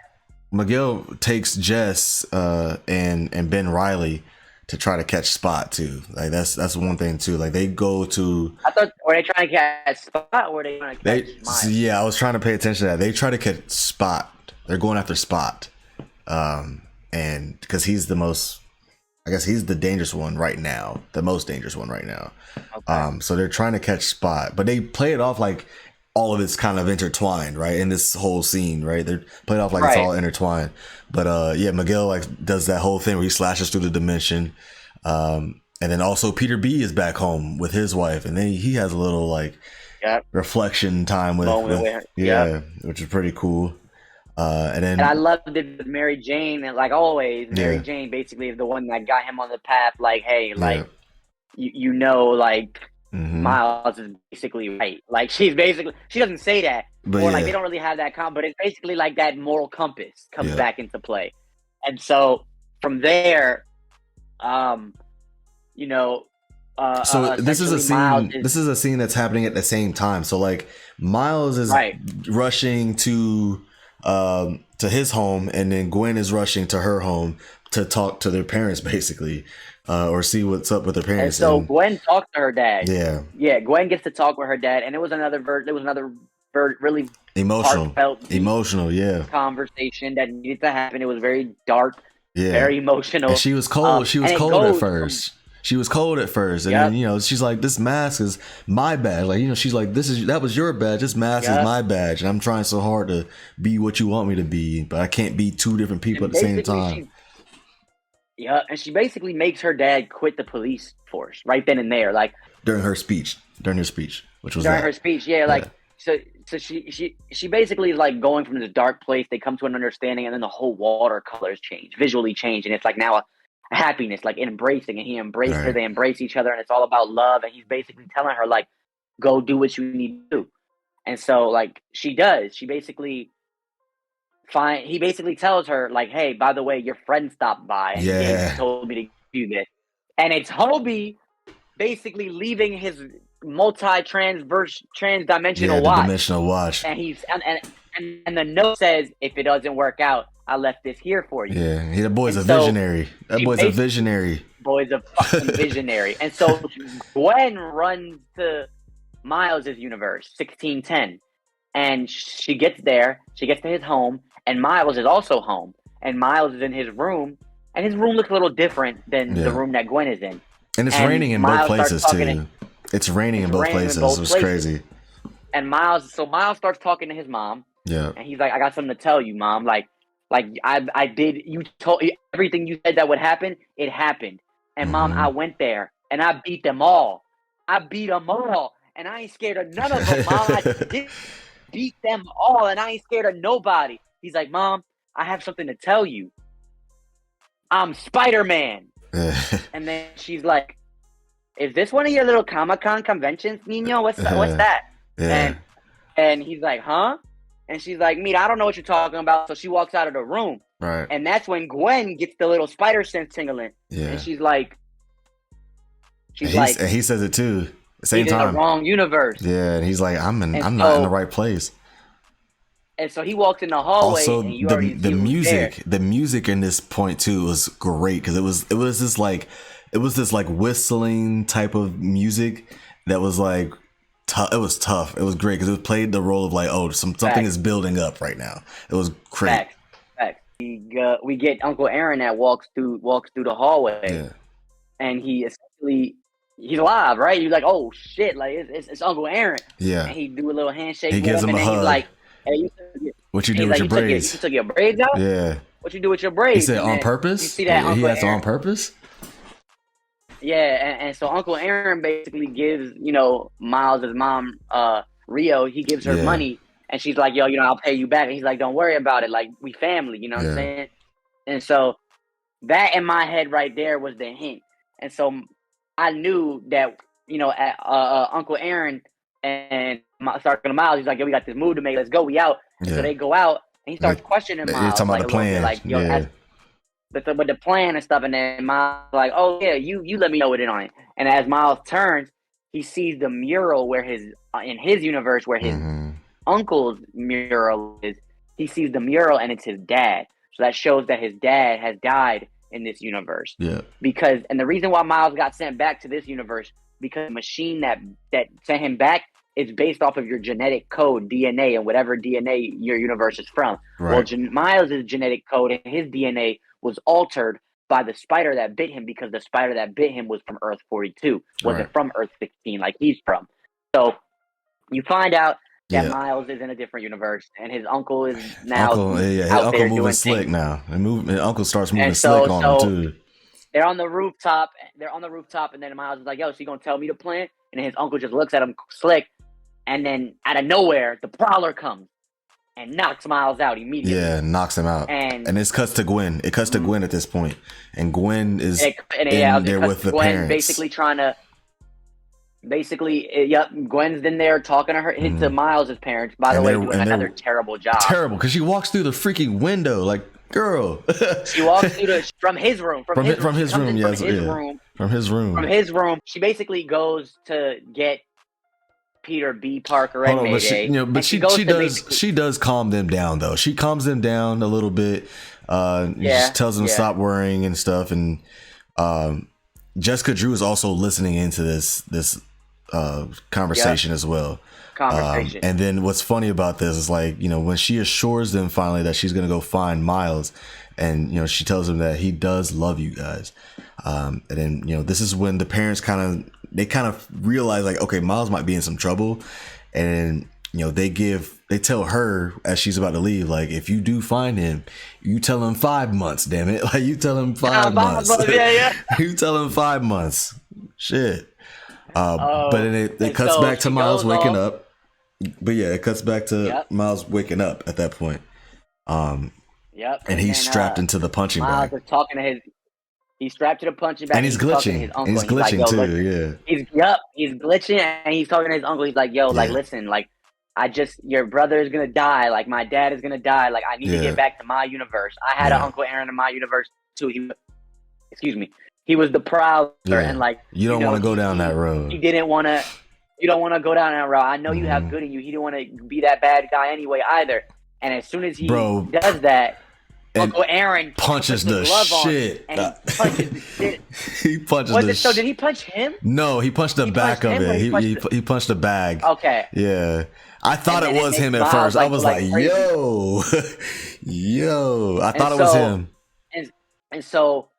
Miguel takes Jess and Ben Reilly to try to catch Spot too. Like that's one thing too. Like they go to... I thought, were they trying to catch Spot, or were they trying to catch Miles? Yeah, I was trying to pay attention to that. They try to catch Spot. They're going after Spot. And because he's the most... I guess he's the dangerous one right now. The most dangerous one right now. Okay. So they're trying to catch Spot. But they play it off like all of it's kind of intertwined, right? In this whole scene, right? They're playing off like it's all intertwined. But yeah, Miguel like does that whole thing where he slashes through the dimension. And then also Peter B is back home with his wife, and then he has a little like reflection time with her. Which is pretty cool. And I loved it with Mary Jane, and like always, Mary Jane basically is the one that got him on the path. Like, hey, like you know, like Miles is basically right. Like she doesn't say that, but like they don't really have that but it's basically like that moral compass comes back into play. And so from there, you know, so this is a scene. This is a scene that's happening at the same time. So like Miles is rushing to his home, and then Gwen is rushing to her home to talk to their parents, basically, or see what's up with their parents. And so Gwen talks to her dad. Yeah. Gwen gets to talk with her dad, and it was another really emotional conversation that needed to happen. It was very dark, very emotional. And she was cold. She was cold at first. She was cold at first, and then, you know, she's like, "This mask is my badge." Like, you know, she's like, "That was your badge. This mask is my badge, and I'm trying so hard to be what you want me to be, but I can't be two different people at the same time." And she basically makes her dad quit the police force right then and there, like during her speech, which was her speech, So she basically is like going from this dark place. They come to an understanding, and then the whole watercolors visually change, and it's like now a happiness, like embracing, and he embraced her. They embrace each other, and it's all about love. And he's basically telling her, like, go do what you need to do. And so, like, she does. She basically he basically tells her, like, hey, by the way, your friend stopped by and he told me to do this. And it's Hobie basically leaving his transdimensional watch. And he's and the note says, if it doesn't work out, I left this here for you. Yeah, the boy's a visionary. That boy's a visionary. Boy's a fucking visionary. And so Gwen runs to Miles' universe, 1610. And she gets there. She gets to his home. And Miles is also home. And Miles is in his room. And his room looks a little different than the room that Gwen is in. And it's raining in both places, too. It's raining It's in both raining in places. It both was places. crazy. And Miles starts talking to his mom, Yeah. and he's like, "I got something to tell you, mom. I did. You told everything you said that would happen. It happened. And mom, I went there and I beat them all. I beat them all, and I ain't scared of none of them, mom. I did beat them all, and I ain't scared of nobody." He's like, "Mom, I have something to tell you. I'm Spider-Man." And then she's like, "Is this one of your little Comic-Con conventions, Nino? What's that?" Yeah. And he's like, "Huh?" And she's like, "Mira, I don't know what you're talking about." So she walks out of the room. Right. And that's when Gwen gets the little spider sense tingling. Yeah. And she's like, and he says it too. At the same he's time. in the wrong universe. Yeah, and he's like, I'm not in the right place. And so he walks in the hallway, Also, and you already see the music in this point too was great because it was this like whistling type of music that was like it was tough. It was great because it played the role of like, oh, something is building up right now. It was great. Facts. We get Uncle Aaron that walks through the hallway, and he's alive, right? You're like, oh shit, like it's Uncle Aaron. Yeah. And he do a little handshake. He gives him a hug. He's like, "Hey, what you do with your braids? You took your braids out? Yeah. What you do with your braids?" He said, "On purpose." You see that? He asked on purpose. Yeah, and so Uncle Aaron basically gives, Miles' mom, Rio, he gives her money, and she's like, "Yo, I'll pay you back." And he's like, "Don't worry about it. Like, we family, you know what I'm saying?" And so that in my head right there was the hint. And so I knew that, Uncle Aaron and starting to Miles, he's like, "Yo, we got this move to make. Let's go. We out." And so they go out, and he starts questioning Miles. You're talking about the plan. Like, yo, with the plan and stuff, and then Miles like, "Oh yeah, you let me know what it on it." And as Miles turns, he sees the mural where in his universe where his uncle's mural is. He sees the mural, and it's his dad. So that shows that his dad has died in this universe. Yeah. And the reason why Miles got sent back to this universe, because the machine that sent him back is based off of your genetic code, DNA, and whatever DNA your universe is from. Right. Well, Miles' genetic code and his DNA was altered by the spider that bit him, because the spider that bit him was from Earth 42, wasn't from Earth 16 like he's from. So you find out that Miles is in a different universe, and his uncle is now his uncle moving slick now. His uncle starts moving slick on him too. They're on the rooftop, and then Miles is like, "Yo, so you gonna tell me the plan?" And his uncle just looks at him slick, and then out of nowhere, the Prowler comes and knocks Miles out immediately. Yeah, knocks him out. And it cuts to Gwen. It cuts to Gwen at this point. And Gwen is in there with the parents. Basically trying to... Gwen's in there talking to her, to Miles' parents. By the way, doing another terrible job. Terrible, because she walks through the freaking window, like, girl. She walks through from his room. From his room. She basically goes to get Peter B. Parker and Mayday. She does calm them down though. She calms them down a little bit. She tells them to stop worrying and stuff. And Jessica Drew is also listening into this conversation as well. And then what's funny about this is, like, when she assures them finally that she's gonna go find Miles, and she tells them that he does love you guys. And then this is when the parents kind of realize, like, okay, Miles might be in some trouble. And they tell her as she's about to leave, like, if you do find him, you tell him 5 months, damn it. Like, you tell him 5 months. You tell him 5 months. Shit. But then it cuts back to Miles waking up. But yeah, it cuts back to Miles waking up at that point. And he's strapped into the punching bag. Miles is talking to he's strapped to the punching bag. And he's glitching. And he's glitching like, too, He's glitching, and he's talking to his uncle. He's like, "Yo, like, listen, like, your brother is gonna die. Like, my dad is gonna die. Like, I need to get back to my universe. I had an Uncle Aaron in my universe too. He was the Prowler, and like, you don't want to go down that road. He didn't want to. You don't want to go down that road. I know you have good in you. He didn't want to be that bad guy anyway either. And as soon as he does that, Uncle Aaron punches the shit. He punches the shit. So did he punch him? No, he punched the back of it. He punched the bag. Okay. Yeah. I thought it was him at first. I was like, yo. I thought it was him. And so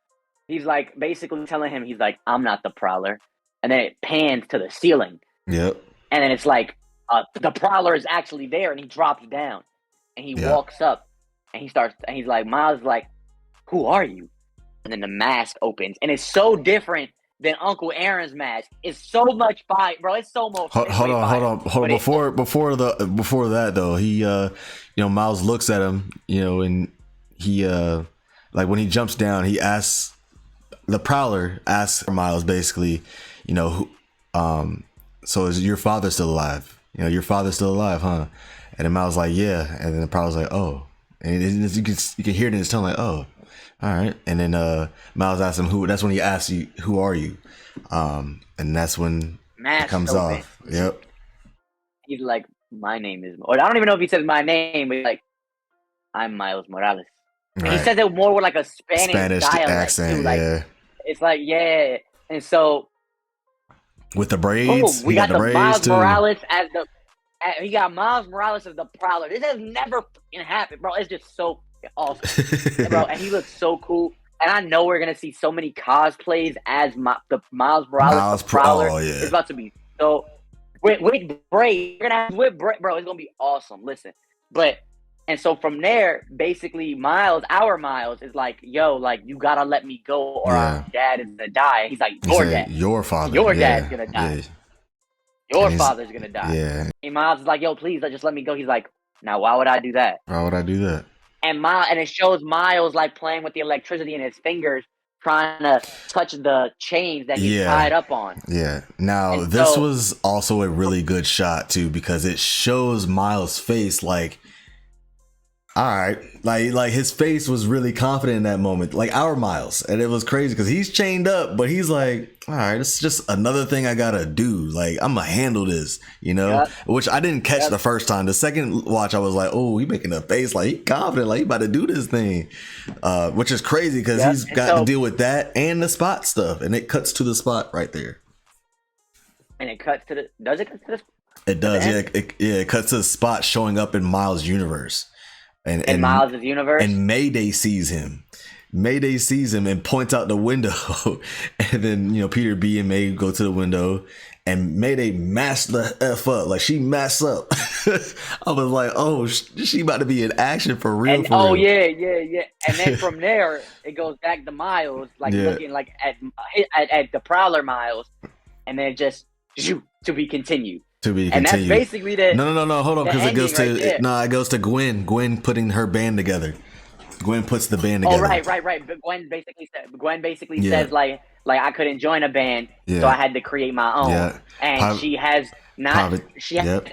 he's like basically telling him, he's like, "I'm not the Prowler. and then it pans to the ceiling, Yep. and then it's like the Prowler is actually there, and he drops down, and he Yep. walks up, and he's like, Miles is like, who are you? And then the mask opens, and it's so different than Uncle Aaron's mask. It's so much fire, bro. It's so much. Hold on. Before that though, he Miles looks at him, and he like when he jumps down, he asks the Prowler asks Miles basically, who, so is your father still alive? Your father's still alive, huh? And then Miles like, yeah, and then the Prowler's like, oh, and you can hear it in his tone like, oh, all right. And then Miles asks him who. That's when he asks you, who are you? And that's when mask it comes open. off. Yep. He's like, my name is, or I don't even know if he says my name, but he's like, I'm Miles Morales. Right. And he says it more with like a Spanish dialect accent, too. Like, yeah. It's like, yeah. And so with the braids, boom, we got the Miles Morales as he got Miles Morales as the Prowler. This has never happened, bro. It's just so awesome, bro. And he looks so cool. And I know we're gonna see so many cosplays as the Miles Morales Prowler. Oh, yeah. It's about to be so with braids. We're gonna have with bro. It's gonna be awesome. Listen, and so from there, basically, our Miles is like, yo, like, you gotta let me go or our dad is gonna die. He's like, your father, your dad's gonna die. Yeah. Your father's gonna die. Yeah. And Miles is like, yo, please, just let me go. He's like, now, why would I do that? Why would I do that? And it shows Miles like playing with the electricity in his fingers, trying to touch the chains that he's tied up on. Yeah. Now, this was also a really good shot too, because it shows Miles' face like, all right, like his face was really confident in that moment, like our Miles, and it was crazy because he's chained up, but he's like, all right, it's just another thing I gotta do. Like, I'm gonna handle this, which I didn't catch the first time. The second watch, I was like, oh, he making a face like he confident, like he about to do this thing, which is crazy because he's got to deal with that and the spot stuff, and it cuts to the spot right there. And it cuts to does it cut to the? It does, it cuts to the spot showing up in Miles' universe. And Miles' universe, and Mayday sees him. Mayday sees him and points out the window, and then Peter B and May go to the window, and Mayday masks the f up, like she masks up. I was like, oh, she about to be in action for real. And, real. Yeah. And then from there, it goes back to Miles, like looking like at the Prowler Miles, and then just to be continued. And that's basically the no. Hold on, because it goes to it goes to Gwen. Gwen putting her band together. Gwen puts the band together. Oh right. But Gwen basically says like I couldn't join a band, so I had to create my own. Yeah. And she has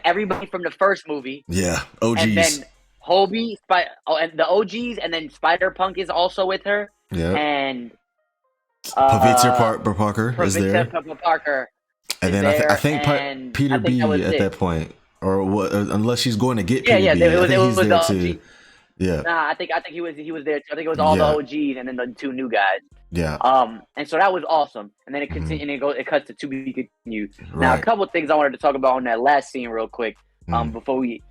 everybody from the first movie. Yeah, OGs. And then Hobie, and the OGs, and then Spider-Punk is also with her. Yeah. And Pavitzer Parker is there. Parker. And then I think Peter B at that point, or what? Unless she's going to get Peter B. I think he's there too. Yeah. Nah, I think he was there too. I think it was all the OGs and then the two new guys. Yeah. And so that was awesome. And then it continued, and it cuts to be continued. Right. Now, a couple of things I wanted to talk about on that last scene real quick, before we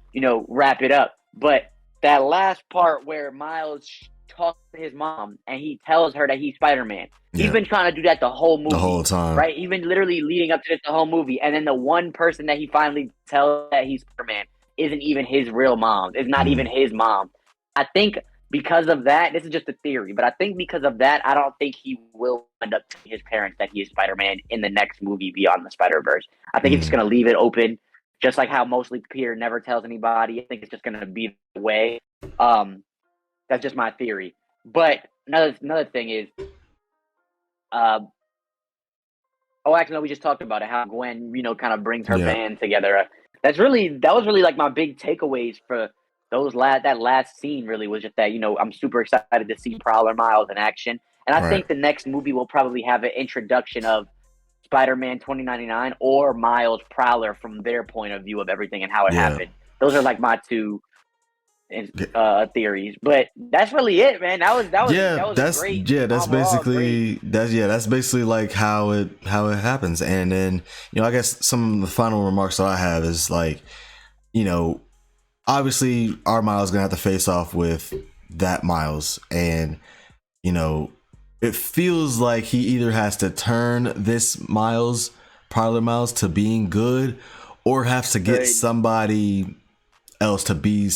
wrap it up. But that last part where Miles talks to his mom and he tells her that he's Spider-Man. He's been trying to do that the whole movie. The whole time. Right? He's been literally leading up to this the whole movie. And then the one person that he finally tells that he's Spider-Man isn't even his real mom. It's not even his mom. I think because of that, this is just a theory, but I think because of that, I don't think he will end up telling his parents that he is Spider-Man in the next movie Beyond the Spider-Verse. I think he's just going to leave it open, just like how mostly Peter never tells anybody. I think it's just going to be the way. That's just my theory. But another thing is, actually, no, we just talked about it. How Gwen, kind of brings her band together. That was really like my big takeaways for that last scene. Really was just that I'm super excited to see Prowler Miles in action, and I think the next movie will probably have an introduction of Spider-Man 2099 or Miles Prowler from their point of view of everything and how it happened. Those are like my two theories, but that's really it, man. That was great. That's basically like how it happens. And then I guess some of the final remarks that I have is like, obviously our Miles is gonna have to face off with that Miles, and it feels like he either has to turn this Miles Prowler Miles to being good, or has to get Good. somebody else to be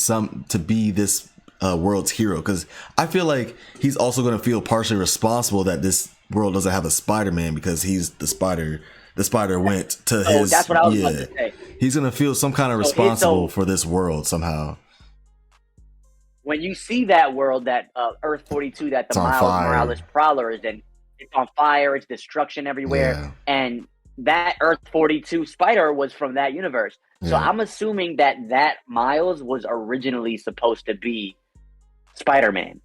this world's hero? Because I feel like he's also going to feel partially responsible that this world doesn't have a Spider-Man, because he's the spider. The spider went to So his, that's what I was about yeah. to say. He's gonna feel some kind of responsible for this world somehow. When you see that world, that Earth 42, that the It's on Miles Morales fire. Prowler is in, it's on fire, it's destruction everywhere, Yeah, and that Earth 42 spider was from that universe. So yeah. I'm assuming that Miles was originally supposed to be Spider-Man,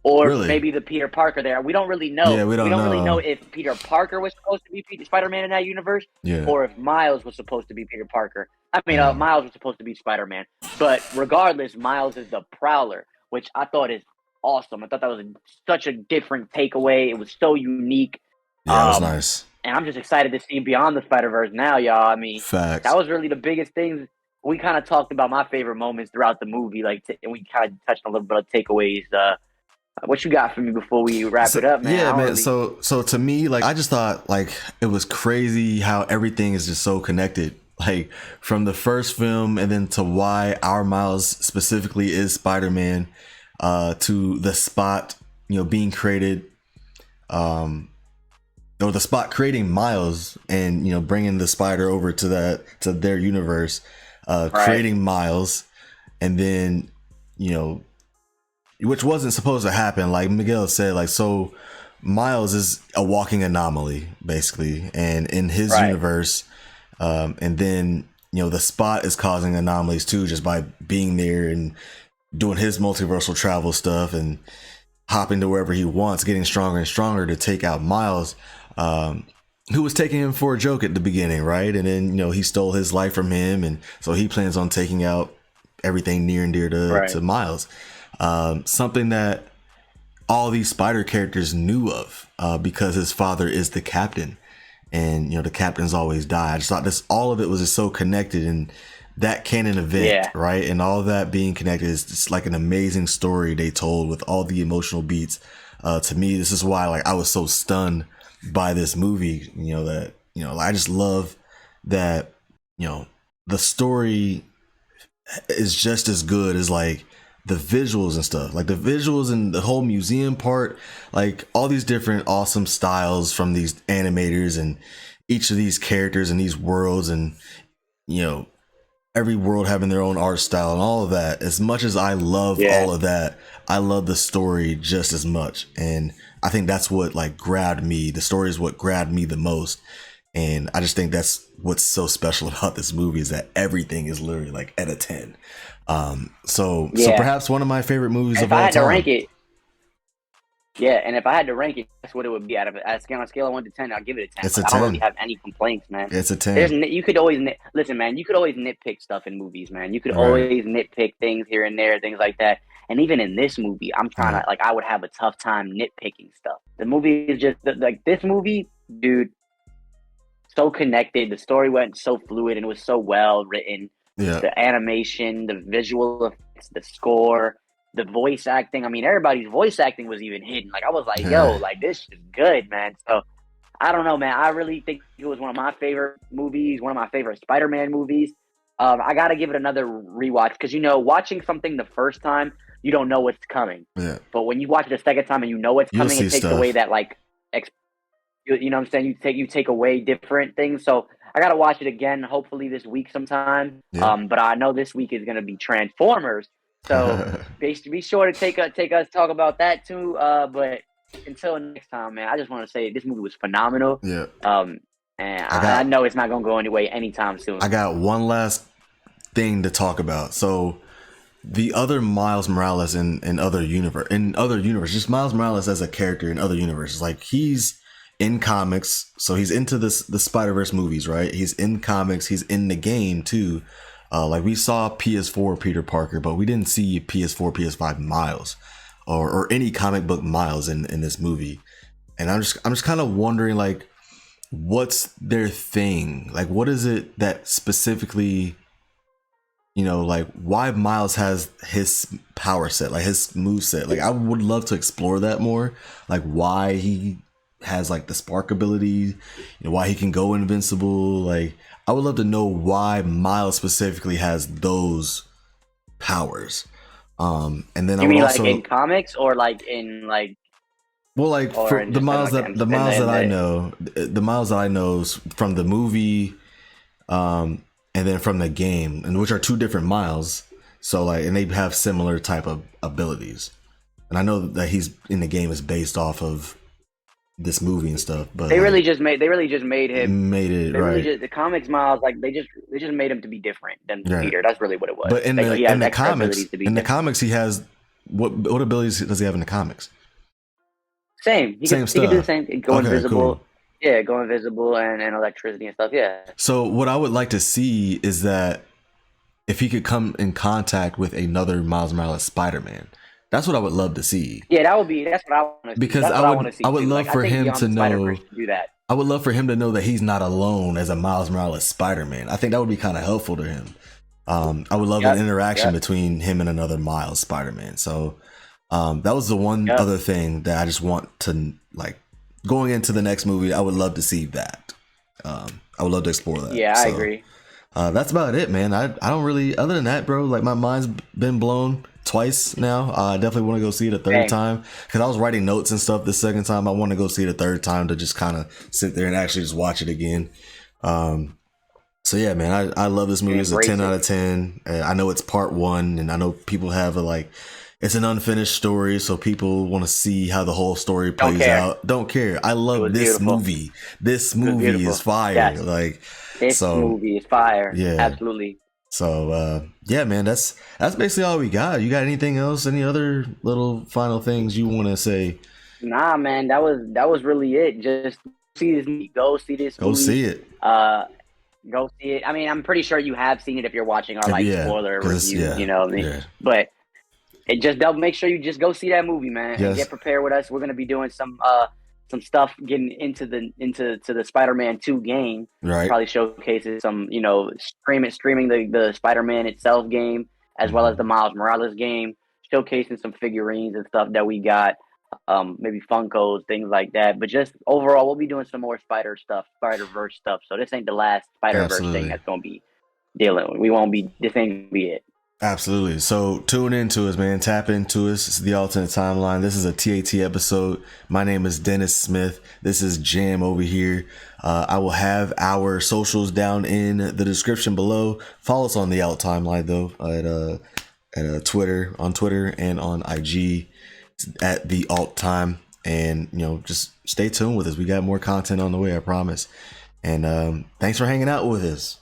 or Really? maybe the Peter Parker there. We don't really know. Yeah, we We don't don't really know know. if Peter Parker was supposed to be Spider-Man in that universe, Yeah. or if Miles was supposed to be Peter Parker. I mean, Mm. Miles was supposed to be Spider-Man. But regardless, Miles is the Prowler, which I thought is awesome. I thought that was such a different takeaway. It was so unique. Yeah, it was nice. And I'm just excited to see Beyond the Spider-Verse now, y'all. I mean, that Facts. was really the biggest things. We kind of talked about my favorite moments throughout the movie, and we kind of touched on a little bit of takeaways. What you got for me before we wrap So, it up, man? yeah, I don't man. really. So to me, like, I just thought like it was crazy how everything is just so connected. Like from the first film, and then to why our Miles specifically is Spider-Man, to the Spot, being created, or the Spot creating Miles, and bringing the Spider over to their universe, Right. creating Miles, and then which wasn't supposed to happen. Like Miguel said, like, so Miles is a walking anomaly basically, and in his Right. universe, and then the Spot is causing anomalies too, just by being there and doing his multiversal travel stuff and hopping to wherever he wants, getting stronger and stronger to take out Miles, who was taking him for a joke at the beginning, right? And then he stole his life from him, and so he plans on taking out everything near and dear Right. to Miles. Something that all these Spider characters knew of, because his father is the captain, and the captains always die. I just thought all of it was just so connected, and that canon event, Yeah. right, and all that being connected is just like an amazing story they told with all the emotional beats. To me, this is why like I was so stunned by this movie. That I just love that the story is just as good as like the visuals and stuff, like the visuals and the whole museum part, like all these different awesome styles from these animators and each of these characters and these worlds, and every world having their own art style and all of that. As much as I love Yeah. all of that, I love the story just as much, and I think that's what like grabbed me. The story is what grabbed me the most, and I just think that's what's so special about this movie, is that everything is literally like at a 10. So Yeah. perhaps one of my favorite movies And of if I all had to rank time. it, yeah, and if I had to rank it, that's what it would be. Out of it, on a scale of 1 to 10, I'll give it a 10. It's a Like I don't really 10. have any complaints, man. It's a 10. You could always listen, man. You could always nitpick stuff in movies, man. You could Right. always nitpick things here and there, things like that. And even in this movie, I'm trying Yeah. to like I would have a tough time nitpicking stuff. The movie is just like this movie, dude. So connected. The story went so fluid and it was so well written. Yeah. The animation, the visual effects, the score, the voice acting. I mean, everybody's voice acting was even hidden. Like I was like, yo, like this is good, man. So I don't know, man. I really think it was one of my favorite movies, one of my favorite Spider-Man movies. I got to give it another rewatch because watching something the first time, you don't know what's coming. Yeah. But when you watch it the second time and you know what's You'll coming, see it takes stuff. away that like you know what I'm saying? You take away different things. So I gotta watch it again, hopefully this week sometime. Yeah. But I know this week is gonna be Transformers. So be sure to take us talk about that too. But until next time, man, I just want to say this movie was phenomenal. Yeah. And I know it's not gonna go anyway anytime soon. I got one last thing to talk about. So the other Miles Morales in other universe, just Miles Morales as a character in other universes, like he's in comics, so he's into the Spider-Verse movies, right? He's in comics, he's in the game too. Like we saw PS4 Peter Parker, but we didn't see PS4 PS5 Miles or any comic book Miles in this movie. And I'm just kind of wondering, like, what's their thing? Like, what is it that specifically, like why Miles has his power set, like his move set? Like I would love to explore that more, like why he has like the spark ability, you know, why he can go invincible. Like, I would love to know why Miles specifically has those powers. And then I You would mean like also, in comics or like in like well, like or for in just in like The Miles in that I the know, the Miles that I know is from the movie, and then from the game, and which are two different Miles. So like, and they have similar type of abilities. And I know that he's in the game is based off of this movie and stuff, but like they really just made him made it they really right, just the comics Miles like they just made him to be different than right. Peter. That's really what it was. But Like he in has the extra comics, abilities to be different. he has what abilities does he have in the comics? Same. Same He could do the stuff. same. Go Okay, cool. invisible. Yeah, go invisible and electricity and stuff. Yeah. So what I would like to see is that if he could come in contact with another Miles Morales Spider-Man. That's what I would love to see. Yeah, that would be. That's what I want to see. Because That's what I want to I see would too. love Like I for think him Beyond to the Spider know Verse should do that. I would love for him to know that he's not alone as a Miles Morales Spider-Man. I think that would be kind of helpful to him. I would love an interaction between him and another Miles Spider-Man. So that was the one other thing that I just want to, like, going into the next movie. I would love to see that. I would love to explore that. Yeah, I agree. That's about it, man. I don't really, other than that, bro, like my mind's been blown twice now. I definitely want to go see it a third time because I was writing notes and stuff the second time. I want to go see it a third time to just kind of sit there and actually just watch it again. So yeah, man, I love this movie. It's a 10 out of 10. I know it's part one, and I know people have it's an unfinished story, so people want to see how the whole story plays out. Don't care. I love this movie. This movie is fire. Yes. Like, this movie is fire. Yeah, absolutely. So yeah, man, that's basically all we got. You got anything else? Any other little final things you want to say? Nah, man, that was really it. Just see this movie. Go see this movie. Go see it. Go see it. I mean, I'm pretty sure you have seen it if you're watching our spoiler review. You know what I mean? But it just make sure you just go see that movie, man, and get prepared with us. We're gonna be doing some stuff getting into the Spider-Man 2 game. Right. Probably showcases some, streaming the Spider-Man itself game as well as the Miles Morales game, showcasing some figurines and stuff that we got, maybe Funkos, things like that. But just overall, we'll be doing some more Spider-Verse stuff. So this ain't the last Spider-Verse thing that's gonna be dealing with. We won't be. This ain't gonna be it. Absolutely. So tune into us, man. Tap into us. It's the alternate timeline. This is a TAT episode. My name is Dennis Smith. This is Jam over here. I will have our socials down in the description below. Follow us on the Alt Timeline though at Twitter, on Twitter and on IG at the Alt Time. And just stay tuned with us. We got more content on the way, I promise. And thanks for hanging out with us.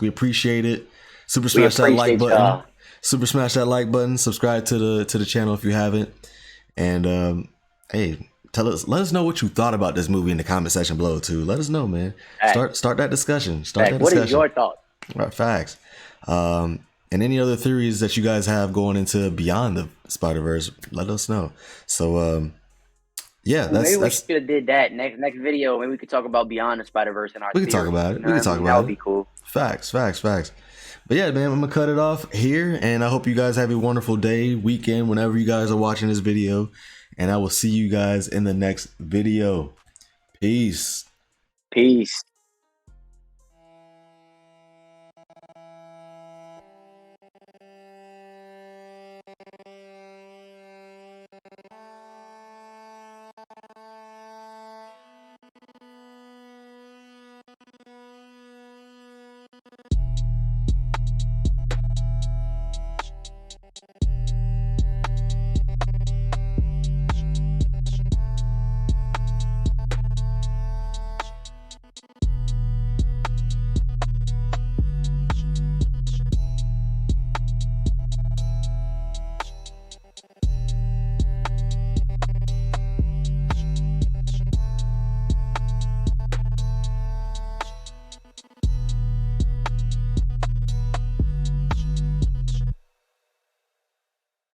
We appreciate it. Super smash that like button. Super smash that like button. Subscribe to the channel if you haven't. And hey, let us know what you thought about this movie in the comment section below too. Let us know, man. Start that discussion. What is your thought? Right, facts. And any other theories that you guys have going into Beyond the Spider-Verse, let us know. So yeah, maybe we should have did that next video. Maybe we could talk about Beyond the Spider-Verse in our. We can talk about it. That would be cool. Facts. But yeah, man, I'm gonna cut it off here, and I hope you guys have a wonderful day, weekend, whenever you guys are watching this video, and I will see you guys in the next video. Peace.